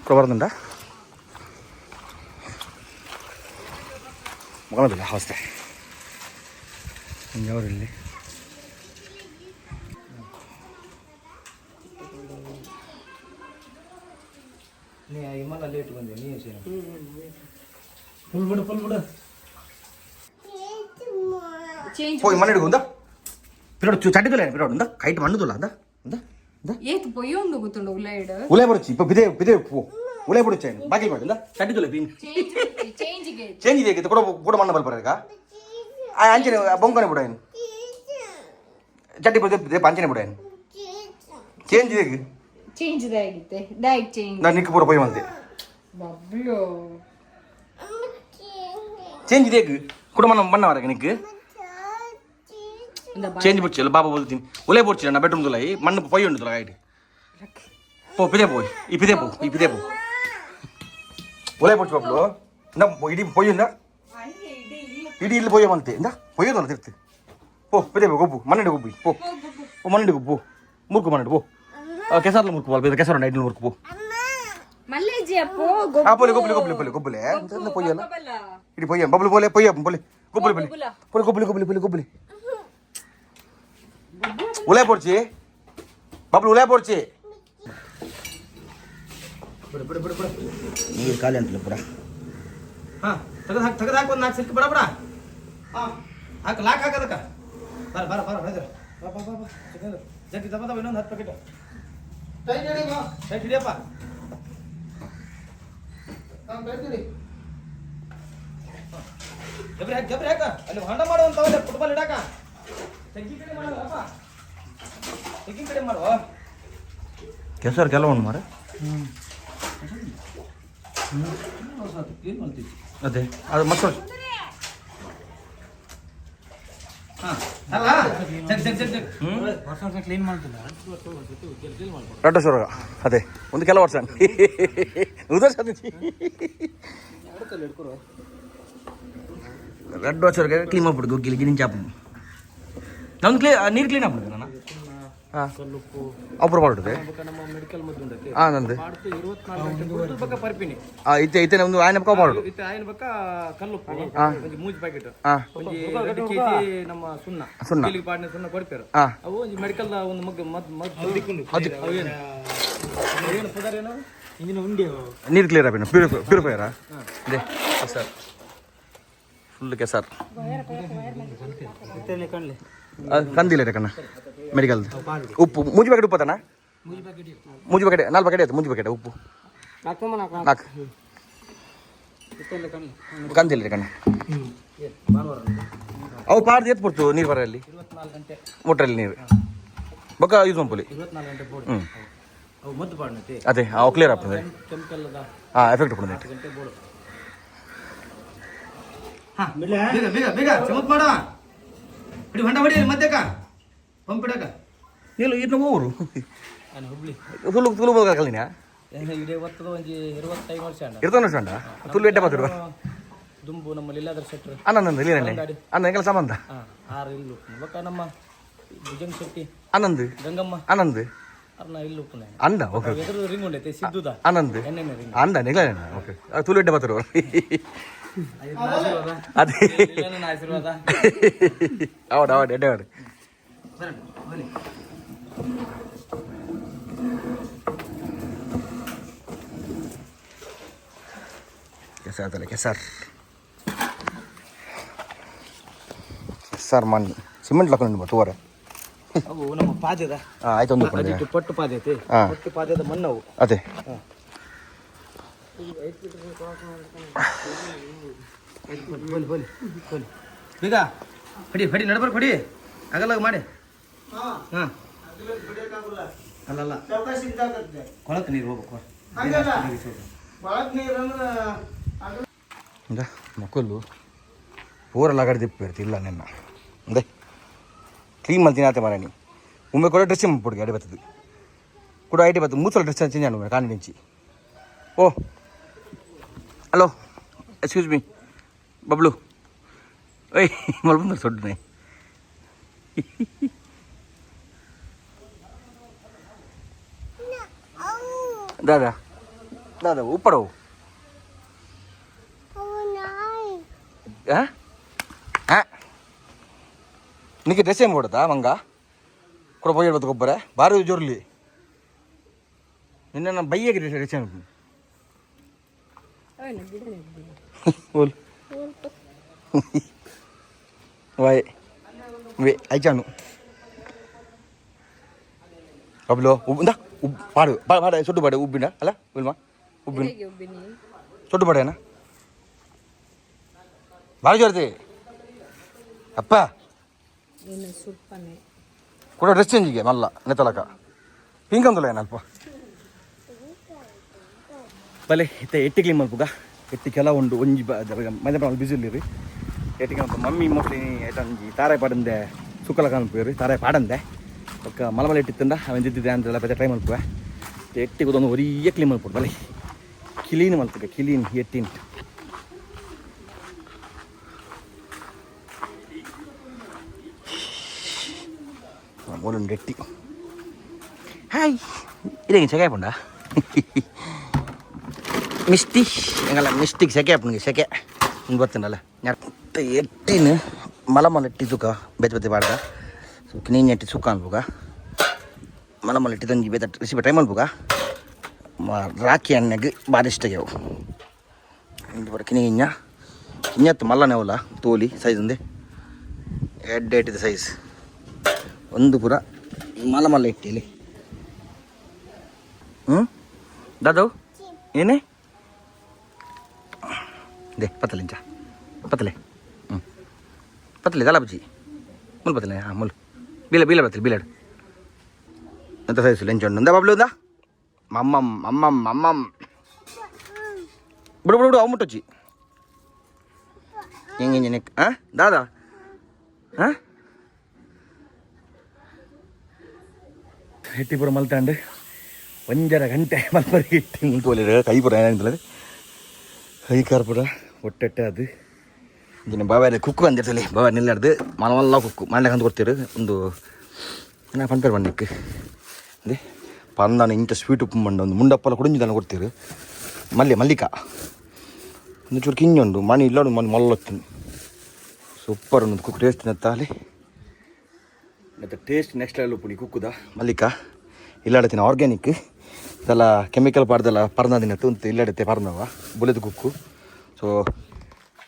ಕೊಬಾರ್ದುಂಡ ಮಗನದಿಲ್ಲ ಅವಸ್ಥೆ ಯಾವ್ರಲ್ಲಿ ನೀ ಇಮ್ಮಲ್ಲ ಲೇಟ್ ಬಂದೆ ನೀ ಫುಲ್ ಬಿಡು పోయి మన్నడు ఉందా పిల్లడు చట్టిదలే పిల్లడు ఉందా కైట్ మన్నుదులా ఉందా ఉందా ఉందా ఏత్ పోయి ఉండుగుతుండు ఉలేడు ఉలేపొచ్చి ఇప్ప బిదే పో ఉలేపొచ్చాను బాకీ పడిందా చట్టిదలే పిన్ చేంజ్ దే కూడా కూడా మన్న బల్పరగా ఆ అంచనే బొంకనే బుడాయన్ చట్టి బిదే పంచనే బుడాయన్ చేంజ్ దే డైట్ చేంజ్ నా నిక్కు పూర పోయి మంతే బబ్లో చేంజ్ దే కూడా మన్న వరగా నిక్కు చేంజ్ పొచ్చి బాబా బోల్ತೀನಿ ఉలే పొచ్చి నా బెడ్రూమ్ దులై మన్ను పోయి ఉండు దులై పో పిదే పోయి ఈ పిదే పో ఉలే పొచ్చి బాబులో నా ఇడి పోయి ఉందా ఇడి ఇల్లు పోయేమంతే ఇందా పోయేదోల తిరుத்து పో పిదే పో గొబ్బు మన్నడు గొబ్బు పో మన్నడు గొబ్బు మురుకు మన్నడు పో ಕೆಸರ್ಲ ಮುರ್ಕು ಬಾಲ್ ಬೇರೆ ಕೆಸರು ಐದು ಮುರ್ಕು ಪೋ మళ్ళీ చెప్పు గొబ్బులే ఎంత పోయాల ఇడి పోయాం బబ్బులు పోలే గొబ్బులు ಉಲೆ ಪೊಡ್ಚಿ ಬಬ್ಲು ಉಲೆ ಪೊಡ್ಚಿ ಬಿಡು ನೀರು ಖಾಲಿ ಅಂತಲ್ಲ ಪುಡ ಹಾಂ ತೆಗೆದು ಹಾಕಿ ಒಂದು 4 ಸಿಲ್ಕ್ ಬಡ ಹಾಕು ಲಾಕ್ ಹಾಕದಕ್ಕ ಬರ ಜಗ್ಗಿ ದಬ್ಬ ಇನ್ನೊಂದು 10 ಪ್ಯಾಕೆಟ್ ಟೈಟ್ ಹಿಡಿಯಪ್ಪ ಜಬ್ರಿ ಹಾಕ ಅಲ್ಲಿ ಹೊಂಡ ಮಾಡುವಂತವಲ್ಲ ಫುಟ್ಬಾಲ್ ಇಡಾಕ ಕೆಸರು ಕೆಲವು ಮಾರ ಅದೇ ಅದು ಮತ್ತೆ ಅಲ್ಲ ಕ್ಲೀನ್ ಮಾಡ್ತಿದ್ದ ರಡ್ಡ ಸ್ವರ್ಗ ಅದೇ ಒಂದು ಕೆಲವು ವರ್ಷ ರಡ್ಡ ವರ್ಷ ಕ್ಲೀನ್ ಮಾಡ್ಬಿಡು ಗೊಗ್ಗಿಲಿ ಗಿರಿನ ಚಾಪ ನಮ್ದು ನೀರು ಕ್ಲೀನ್ ಆಗ್ಬಿಡುತ್ತೆ ನಾನು ಹಾಂ ಅಪ್ರೂವ್ ಮಾಡಿಬಿಡುತ್ತೆ ನಮ್ಮ ಮೆಡಿಕಲ್ ಮದ್ದು ಉಂಟು ಹಾಂ ನಂದು 24 ಗಂಟೆ ಬಕ್ಕ ಪರಿಪಿನಿ ಐತೆ ನಮ್ದು ಆಯ್ನ ಪಕ್ಕ ಮಾಡೋದು ಇತ್ತೆ ಆಯ್ನ ಬಕ್ಕ ಕಲ್ಲುಪ್ಪು ಹಾಂ ಒಂಜಿ ಮೂಜಿ ಪ್ಯಾಕೆಟ್ ಹಾಂ ಒಂಜಿ 2 ಕೆಜಿ ನಮ್ಮ ಸುಣ್ಣ ಕೇಲಿಗೆ ಪಾಡ್ನೆ ಸುಣ್ಣ ಕೊಡ್ಪೇರು ಹಾಂ ಅವು ಒಂಜಿ ಮೆಡಿಕಲ್ ಒಂದು ಮದ್ದು ದಿಕ್ಕೊಂಡು ಏನು ಪದಾರ ಏನು ಇಂಜಿನ ಉಂಡಿ ನೀರು ಕ್ಲಿಯರ್ ಆಗಿ ಪ್ಯೂರಿಫೈಯರಾ ಇದೆ ಸರ್ ಫುಲ್ ಕೆಸರ್ ಕಣ್ಲಿ ಕಂದಿಲ್ಲ ರೀ ಕಣ್ಣ ಮೆಡಿಕಲ್ ಉಪ್ಪು ಮೂಜಿ ಪ್ಯಾಕೆಟ್ ಉಪ್ಪತ್ತಣ್ಣ ಮೂಜಿ ಪ್ಯಾಕೆಟ್ 4 ಪ್ಯಾಕೆಟ್ ಆಯ್ತು ಮೂಜಿ ಪ್ಯಾಕೆಟ್ ಉಪ್ಪು 4 ಕಂದಿಲ್ಲ ರೀ ಕಣ್ಣ ಅವು ಪಾಡ್ದು ಎತ್ತು ಬಿಡ್ತು ನೀರು ಬರಲ್ಲಿ 24 ಗಂಟೆ ಮೋಟ್ರಲ್ಲಿ ನೀರು ಬೊಕ್ಕ ಯೂಸ್ ಮಾಡ್ಕೊಳ್ಳಿ 24 ಗಂಟೆ ಬೋರ್ಡ್ ಹ್ಞೂ ಅವು ಮದ್ದು ಪಾಡ್ನೈತಿ ಅದೇ ಅವು ಕ್ಲಿಯರ್ ಆಗ್ತದೆ ಕೆಮಿಕಲ್ ಅದ ಹಾಂ ಎಫೆಕ್ಟ್ ಕೊಡೋದು ಗಂಟೆ ಬೋರ್ಡ್ ಹಾಂ ಬೇಗ ಬೇಗ ಬೇಗ ಚಮತ್ ಮಾಡ ಹಿಡಿ ಹೊಂಡ ಹೊಡಿ ಮಧ್ಯಕ್ಕ ಪಂಪ್ ಇಡಕ ನೀನು ಇನ್ನು ಊರು ನಾನು ಹುಬ್ಳಿ ತುಳು ಕಲಿನ ಇಡೀ ಒತ್ತದ ಒಂಜಿ 25 ವರ್ಷ ಅಂಡ ಇರ್ತಾನೆ ಅಷ್ಟ ತುಳು ಎಡ್ಡೆ ಮಾತಾಡುವ ದುಂಬು ನಮ್ಮ ಇಲ್ಲಾದ್ರ ಶೆಟ್ರ್ ಆನಂದ್ ಇಲ್ಲೇ ಅನ್ನ ಎಂಗೆಲ್ಲ ಸಂಬಂಧ ಹಾಂ 6 ಇಲ್ಲು ಬೊಕ್ಕ ನಮ್ಮ ಭುಜಂಗ್ ಶೆಟ್ಟಿ ಆನಂದ್ ಗಂಗಮ್ಮ ಆನಂದ್ ಅವ್ರನ್ನ ಇಲ್ಲು ಉಪ್ಪುನೆ ಅಂದ ಓಕೆ ಎದುರು ರಿಂಗ್ ಉಂಡೈತೆ ಸಿದ್ದುದ ಆನಂದ್ ಎಣ್ಣೆ ರಿಂಗ್ ಅಂದ ನಿಗ್ಲ ಓಕೆ ತುಳು ಎಡ್ಡೆ ಮಾತಾಡುವ ಅದೇ ಆಶೀರ್ವಾದ ಹೌದು ಎಡ್ಡೆ ಮಾಡಿ ಕೆಸರ್ ಮಣ್ಣು ಸಿಮೆಂಟ್ ಲಕ್ಕ ತೋರೆ ಅವು ನಮ್ಮ ಪಾದ್ಯದ ಹಾಂ ಆಯ್ತು ಒಂದು ಪಟ್ಟು ಪಾದ್ಯ ಐತಿ ಹಾಂ ಪಟ್ಟು ಪಾದ್ಯದ ಮಣ್ಣವು ಅದೇ ಬೇಗ ಹೊಡಿ ನಡ್ಬರ್ಕ್ ಹೊಡಿ ಆಗಲ್ಲ ಮಾಡಿ ಹಾಂ ಅಲ್ಲಲ್ಲ ಕೊಳಕ್ಕೆ ನೀರು ಹೋಗ್ಬೇಕು ಮಕ್ಕಳು ಪೂರೆಲ್ಲ ಕಡೆ ದಿಪ್ಪಿರ್ತಿಲ್ಲ ನಿನ್ನ ಅದೇ ಕ್ಲೀನ್ ಮಾಡ್ತೀನಿ ಆತ ಮರ ನೀ ಒಮ್ಮೆ ಕೂಡ ಡ್ರೆಸ್ ಮಾಡ್ಬಿಡಿ ಅಡಿ ಬರ್ತದೆ ಕೂಡ ಐಟಿ ಬರ್ತದೆ 3 ಸಲ ಡ್ರೆಸ್ ಚೇಂಜ್ ಮಾಡಿ ಕಾಣಿ ನಿಂಚಿ ಓ ಹಲೋ ಎಕ್ಸ್ಕ್ಯೂಸ್ ಮೀ ಬಬ್ಲು ಓಯ್ ಮಲ್ಬಂದ್ರೆ ಸೊಡ್ಡನೆ दादा दादा ऊपर हो నీకు డ్రెస్ ఏం కొడతా మంగ కూడా పోయేది కొబ్బరి భారీ జోర్ಲಿ నిన్న బయ్యకి డ్రెస్ ఏం बोल वाय वे आइचानु अब लो उबंदा पाಡು पाड़ा सोटू पाड़े उब्बिना अला बोलमा उब्बिन सोटू पाड़ेना बारी जोरते अप्पा ಕೂಡ ಡ್ರೆಸ್ ಚೇಂಜಿಗೆ ಮಲ್ಲ ನೆತ್ತಲಕ ಪಿಂಕ್ ಅಂದಲ್ಲ ಏನಲ್ಪ ಬಲೆ ಇತ್ತೆ ಎಟ್ಟಿ ಕ್ಲೀನ್ ಮಲ್ಪುಗ ಎಟ್ಟಿ ಕೆಲ ಉಂಡು ಒಂಜಿ ಮಧ್ಯ ಬಿಸಿ ಇಲ್ಲಿರಿ ಎಟ್ಟಿಗೆ ಮಮ್ಮಿ ಮೋಸ್ಟ್ಲಿ ಆಯ್ತು ತಾರಾಯಿ ಪಾಡಂದೆ ಸುಕ್ಕಲ ಕಾಣ್ಪೇರಿ ತಾರಾಯಿ ಪಾಡಂದೆ ಒಕ್ಕ ಮಲಮಲ ಇಟ್ಟಿತ್ತಂದ ಅವನ್ ಜಿದ್ದಿದೆ ಅಂತೆಲ್ಲ ಬೆತ್ತ ಟ್ರೈ ಮಲ್ಪುವೆ ಎಟ್ಟಿಗೆ ಒಂದು ಒರಿಯ ಕ್ಲೀನ್ ಮಲ್ಪುಡು ಬಲೆ ಕ್ಲೀನ್ ಮಲ್ಪುಗೆ ಕ್ಲೀನ್ ಎಟ್ಟಿನ್ ಮೂಲೊಂದು ಎಟ್ಟಿ ಹಾಯ್ ಇದೇನು ಸೆಕೆ ಹಾಕೊಂಡ ಮಿಸ್ಟಿ ಹೆಂಗಲ್ಲ ಮಿಸ್ಟಿಗೆ ಸೆಕೆ ಹಾಪನಿಗೆ ಸೆಕೆ ಹಿಂಗೆ ಗೊತ್ತೇನಲ್ಲ ಮತ್ತೆ ಎಟ್ಟಿನ ಮಲಮಲ ಎಟ್ಟಿ ಸುಖ ಬೆತ್ತ ಬೆತ್ತ ಬಾಡ್ದ ಸುಖ ನೀನು ಎಟ್ಟಿ ಸುಖ ಅನ್ಬೋಗ ಮಲಮಲ ಎಟ್ಟಿ ತಂಗಿ ಬೆತ್ತ ರೆಸಿಪಿ ಟ್ರೈ ಮಾಡ್ಬೋಗ ರಾಖಿ ಎಣ್ಣೆಗೆ ಭಾರಿ ಇಷ್ಟ ಆಗ್ಯಾವು ಇಂದು ಬರ ಕಿನಿಗಿഞ്ഞತ್ತು ಮಲ್ಲನೇ ಅವಲ್ಲ ತೋಲಿ ಸೈಜ್ ಒಂದೇ ಎಡ್ಡೆ ಸೈಜ್ ಒಂದು ಪುರ ಮಲಮಲ್ಲ ಇಟ್ಟಿಲಿ ದಾದವ್ ಏನೇ ದೇ ಪತ್ತಲೆ ಇಂಚ ಪತ್ತಲೆ ಪತ್ತಲೆ ದಲ ಬಜ್ಜಿ ಮುಲ್ ಪತ್ತಲೆ ಹಾಂ ಮುಲ್ ಬೀಲ ಪತ್ತಲೆ ಬೀಲಾಡು ಎಂತ ಸೈಜ್ ಲೆಂಚ ಉಂಡು ಅಂದ ಬಾಬ್ಲು ಅಂದ ಮಮ್ಮಮ್ ಬಿಡು ಅವು ಮುಟ್ಟೊಚ್ಚಿ ಹೆಂಗೆ ಹಾಂ ದಾದಾ ಹಾಂ ಎಟ್ಟಿ ಪೂರ ಮಲ್ತಾಂಡು 1.5 ಗಂಟೆ ಮಲ್ಪರಿಗೆ ಇಟ್ಟು ಮುಂತೋಲಿರ ಕೈ ಪೂರ ಏನಿಲ್ಲ ಕೈ ಕಾರ್ ಪೂರ ಒಟ್ಟೆಟ್ಟೆ ಅದು ಇನ್ನು ಬಾಬಾರಿ ಕುಕ್ಕು ಅಂದಿರ್ತಲ್ಲಿ ಬಾಬಾ ನಿಲ್ಲಾಡ್ದು ಮನವಲ್ಲ ಕುಕ್ಕು ಮಾಡ್ಲಿಕ್ಕೆ ಅಂತ ಕೊಡ್ತೀರು ಒಂದು ನಾ ಪಂಪೇರ್ ಬಣ್ಣಕ್ಕೆ ಅದೇ ಪಂದಾನ ಇಂಥ ಸ್ವೀಟ್ ಉಪ್ಪು ಮಂಡ ಒಂದು ಮುಂಡಪ್ಪಲ್ಲ ಕುಡಿಂಜಿದಾನ ಕೊಡ್ತೀರು ಮಲ್ಲಿಕಾ ಒಂದು ಚೂರು ಕಿಂಜುಂಡು ಮಣಿ ಇಲ್ಲಾಡು ಮಣ್ಣು ಮಲ್ಲೊತ್ತೀನಿ ಸೂಪರ್ ಒಂದು ಕುಕ್ ಟೇಸ್ಟ್ ನೆತ್ತಾಲಿ ಮತ್ತು ಟೇಸ್ಟ್ ನೆಕ್ಸ್ಟ್ ಲೆವೆಲ್ ಪುಡಿ ಕುಕ್ಕುದ ಮಲ್ಲಿಕಾ ಇಲ್ಲಾಡತ್ತೀನಿ ಆರ್ಗ್ಯಾನಿಕ್ ಇದೆಲ್ಲ ಕೆಮಿಕಲ್ ಪಾಡ್ದೆಲ್ಲ ಪರ್ನದಿನತ್ತು ಅಂತ ಇಲ್ಲಾಡತ್ತೆ ಪರ್ನವ ಬುಲೆದು ಕುಕ್ಕು ಸೊ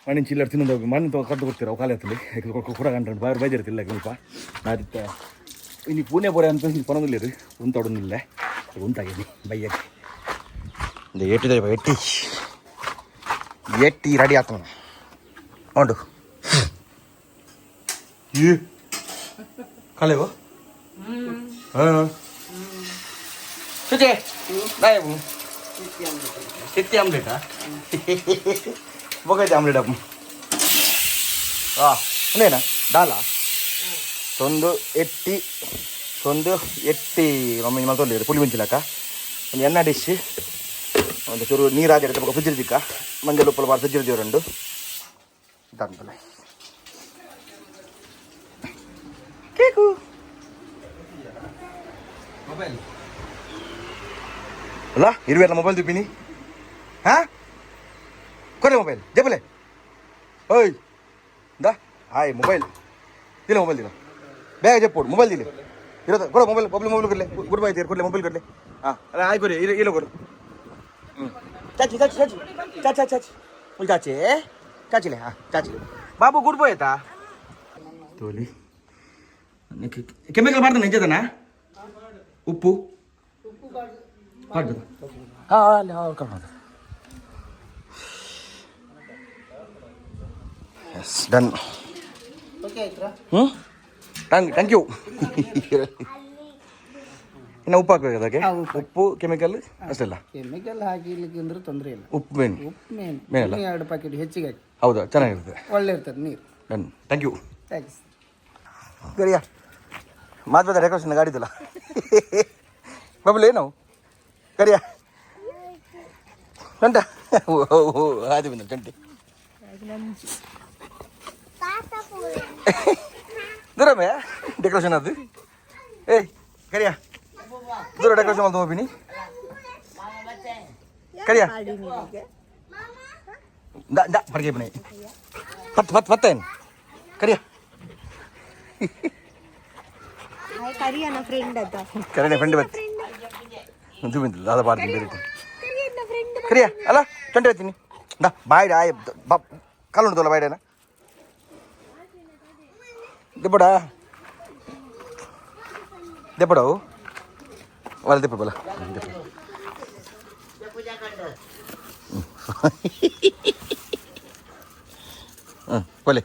ಮಣ್ಣಿನ ಚಿಲ್ಲರ್ ತಿನ್ನೋದು ಮಣ್ಣು ಕಟ್ಟು ಕೊಡ್ತೀರ ಕಾಲ ಹತ್ತಲಿ ಕೂಡ ಕಂಡು ಬೈದಿರ್ತಿಲ್ಲ ಸ್ವಲ್ಪ ನಾದಿತ್ತ ಇನ್ನು ಪೂನೆ ಪೋರೆ ಅಂತ ಪನದಿಲ್ಲ ರೀ ಉಂತಾಡೋದಿಲ್ಲ ಉಂಟಾಗೀನಿ ಬೈಯಕ್ಕೆ ಇದು ಎಟ್ಟಿದೆ ಎಟ್ಟಿ ರೆಡಿ ಆತ ನೋಡು ಈ ಕಳೆವು ಹಾಂ ಸುಜೆ ನಾಯವು ಸಿತ್ತಿ ಆಮ್ಲೆಟಾ ಬೊಗೈತೆ ಆಮ್ಲೆಟ್ ಅಪ್ಪ ಉಂದೇನಾ ದಾಲ ಸೊಂದು ಎಟ್ಟಿ ಮಮ್ಮಿ ಮಲ್ತೊಂದಿರು ಪುಳಿ ಮುಂಚಿಲಕ್ಕ ಒಂದು ಎಣ್ಣೆ ಡಿಶ್ ಒಂದು ಚೂರು ನೀರು ಹಾಕಿ ಇಡ್ತಾ ಫ್ರಿಜ್ ಇರ್ದಿಕ್ಕ ಮಂಜಲ್ ಉಪ್ಪಲು ಬಾರ್ ಫ್ರಿಜ್ ಇರ್ತೀವಿ 2 ಇದಂತಲ್ಲ ಕೇಕು ಮೊಬೈಲ್ ಅಲ್ಲ ಇರುವೆಲ್ಲ ಮೊಬೈಲ್ ತಿಪ್ಪಿನಿ ಹಾಂ ಕೊನೆ ಮೊಬೈಲ್ ಜಪಲೆ ಓಯ್ ದಾ ಹಾಯ್ ಮೊಬೈಲ್ ದಿಲ್ಲ ಮೊಬೈಲ್ ದಿಲ್ಲ ಬೇಗ ಜಪ್ಪೋಡು ಮೊಬೈಲ್ ದಿಲ್ಲ ಇರೋದು ಕೊಡ ಮೊಬೈಲ್ ಮೊಬೈಲ್ ಕೊಡಲೆ ಗುಡ್ ಬೈ ಕೊಡಲೆ ಮೊಬೈಲ್ ಕೊಡಲೆ ಹಾಂ ಅಲ್ಲ ಆಯ್ತು ಕೊಡಿ ಇಲ್ಲ ಕೊಡು ಚಾಚಿ ಚಾಚಿಲೆ ಹಾಂ ಚಾಚಿ ಬಾಬು ಗುಡ್ ಬಾಯ್ ಆಯ್ತಾ ತೋಲಿ ಕೆಮಿಕಲ್ ಮಾಡ್ತಾನೆ ನಿಜದನ ಉಪ್ಪು ಮಾಡ್ತದ ಹಾಂ ಅಲ್ಲಿ ಕರ್ಕೊಂಡು ಎಸ್ ಡನ್ ಥ್ಯಾಂಕ್ ಯು ಇನ್ನು ಉಪ್ಪು ಹಾಕ್ಬೇಕು ಅದಕ್ಕೆ ಉಪ್ಪು ಕೆಮಿಕಲ್ ಅಷ್ಟೆಲ್ಲ ಕೆಮಿಕಲ್ ಹಾಕಿಲಿಕ್ಕೆ ಅಂದ್ರೆ ತೊಂದರೆ ಇಲ್ಲ. ಉಪ್ಪು ಮೇನ್ ಉಪ್ಪು ಮೇನ್ ಮೇನಲ್ಲ 2 ಪ್ಯಾಕೆಟ್ ಹೆಚ್ಚಿಗೆ ಹಾಕಿ ಹೌದಾ ಚೆನ್ನಾಗಿರ್ತದೆ ಒಳ್ಳೆ ಇರ್ತದೆ ನೀರು. Done thank you thanks. ಗರಿಯ ಮಾತ್ರದ ಡೆಕೋರೇಷನ್ ಗಾಡಿದಲ್ಲ ಬಬಲ್ ಏನು ಗರಿಯ ಗಂಟ ಆದಿ ಬಂದ ಗಂಟೆ ದೂರಮೇ ಡೆಕೋರೇಷನ್ ಅದು ಏಯ್ ಗರಿಯ ದೂರ ಡೆಕೋರೇಷನ್ ಮಾಡ್ತಾ ಹೋಗ್ಬಿನಿ ಕರಿಯ ಪಡ್ಗೆ ಬನ್ನಿ ಪತ್ತೇನು ಕರಿಯ ಕರಿಯ ಫ್ರೆಂಡ್ ಬತ್ತಿ ಮುಂಚೆ ಬಂದಿಲ್ಲ ಅದ ಬಾರ್ದು ಬೇರೆ ಕರಿಯ ಅಲ್ಲ ಚಂಡೆ ಬರ್ತೀನಿ ದಾ ಬಾಯ್ಡ ಕಾಲು ಉಂಟಲ್ಲ ಬಾಯ್ಡನ ದೆಪ್ಪಡವು వాళ్ళ దెప్ప బల పోలే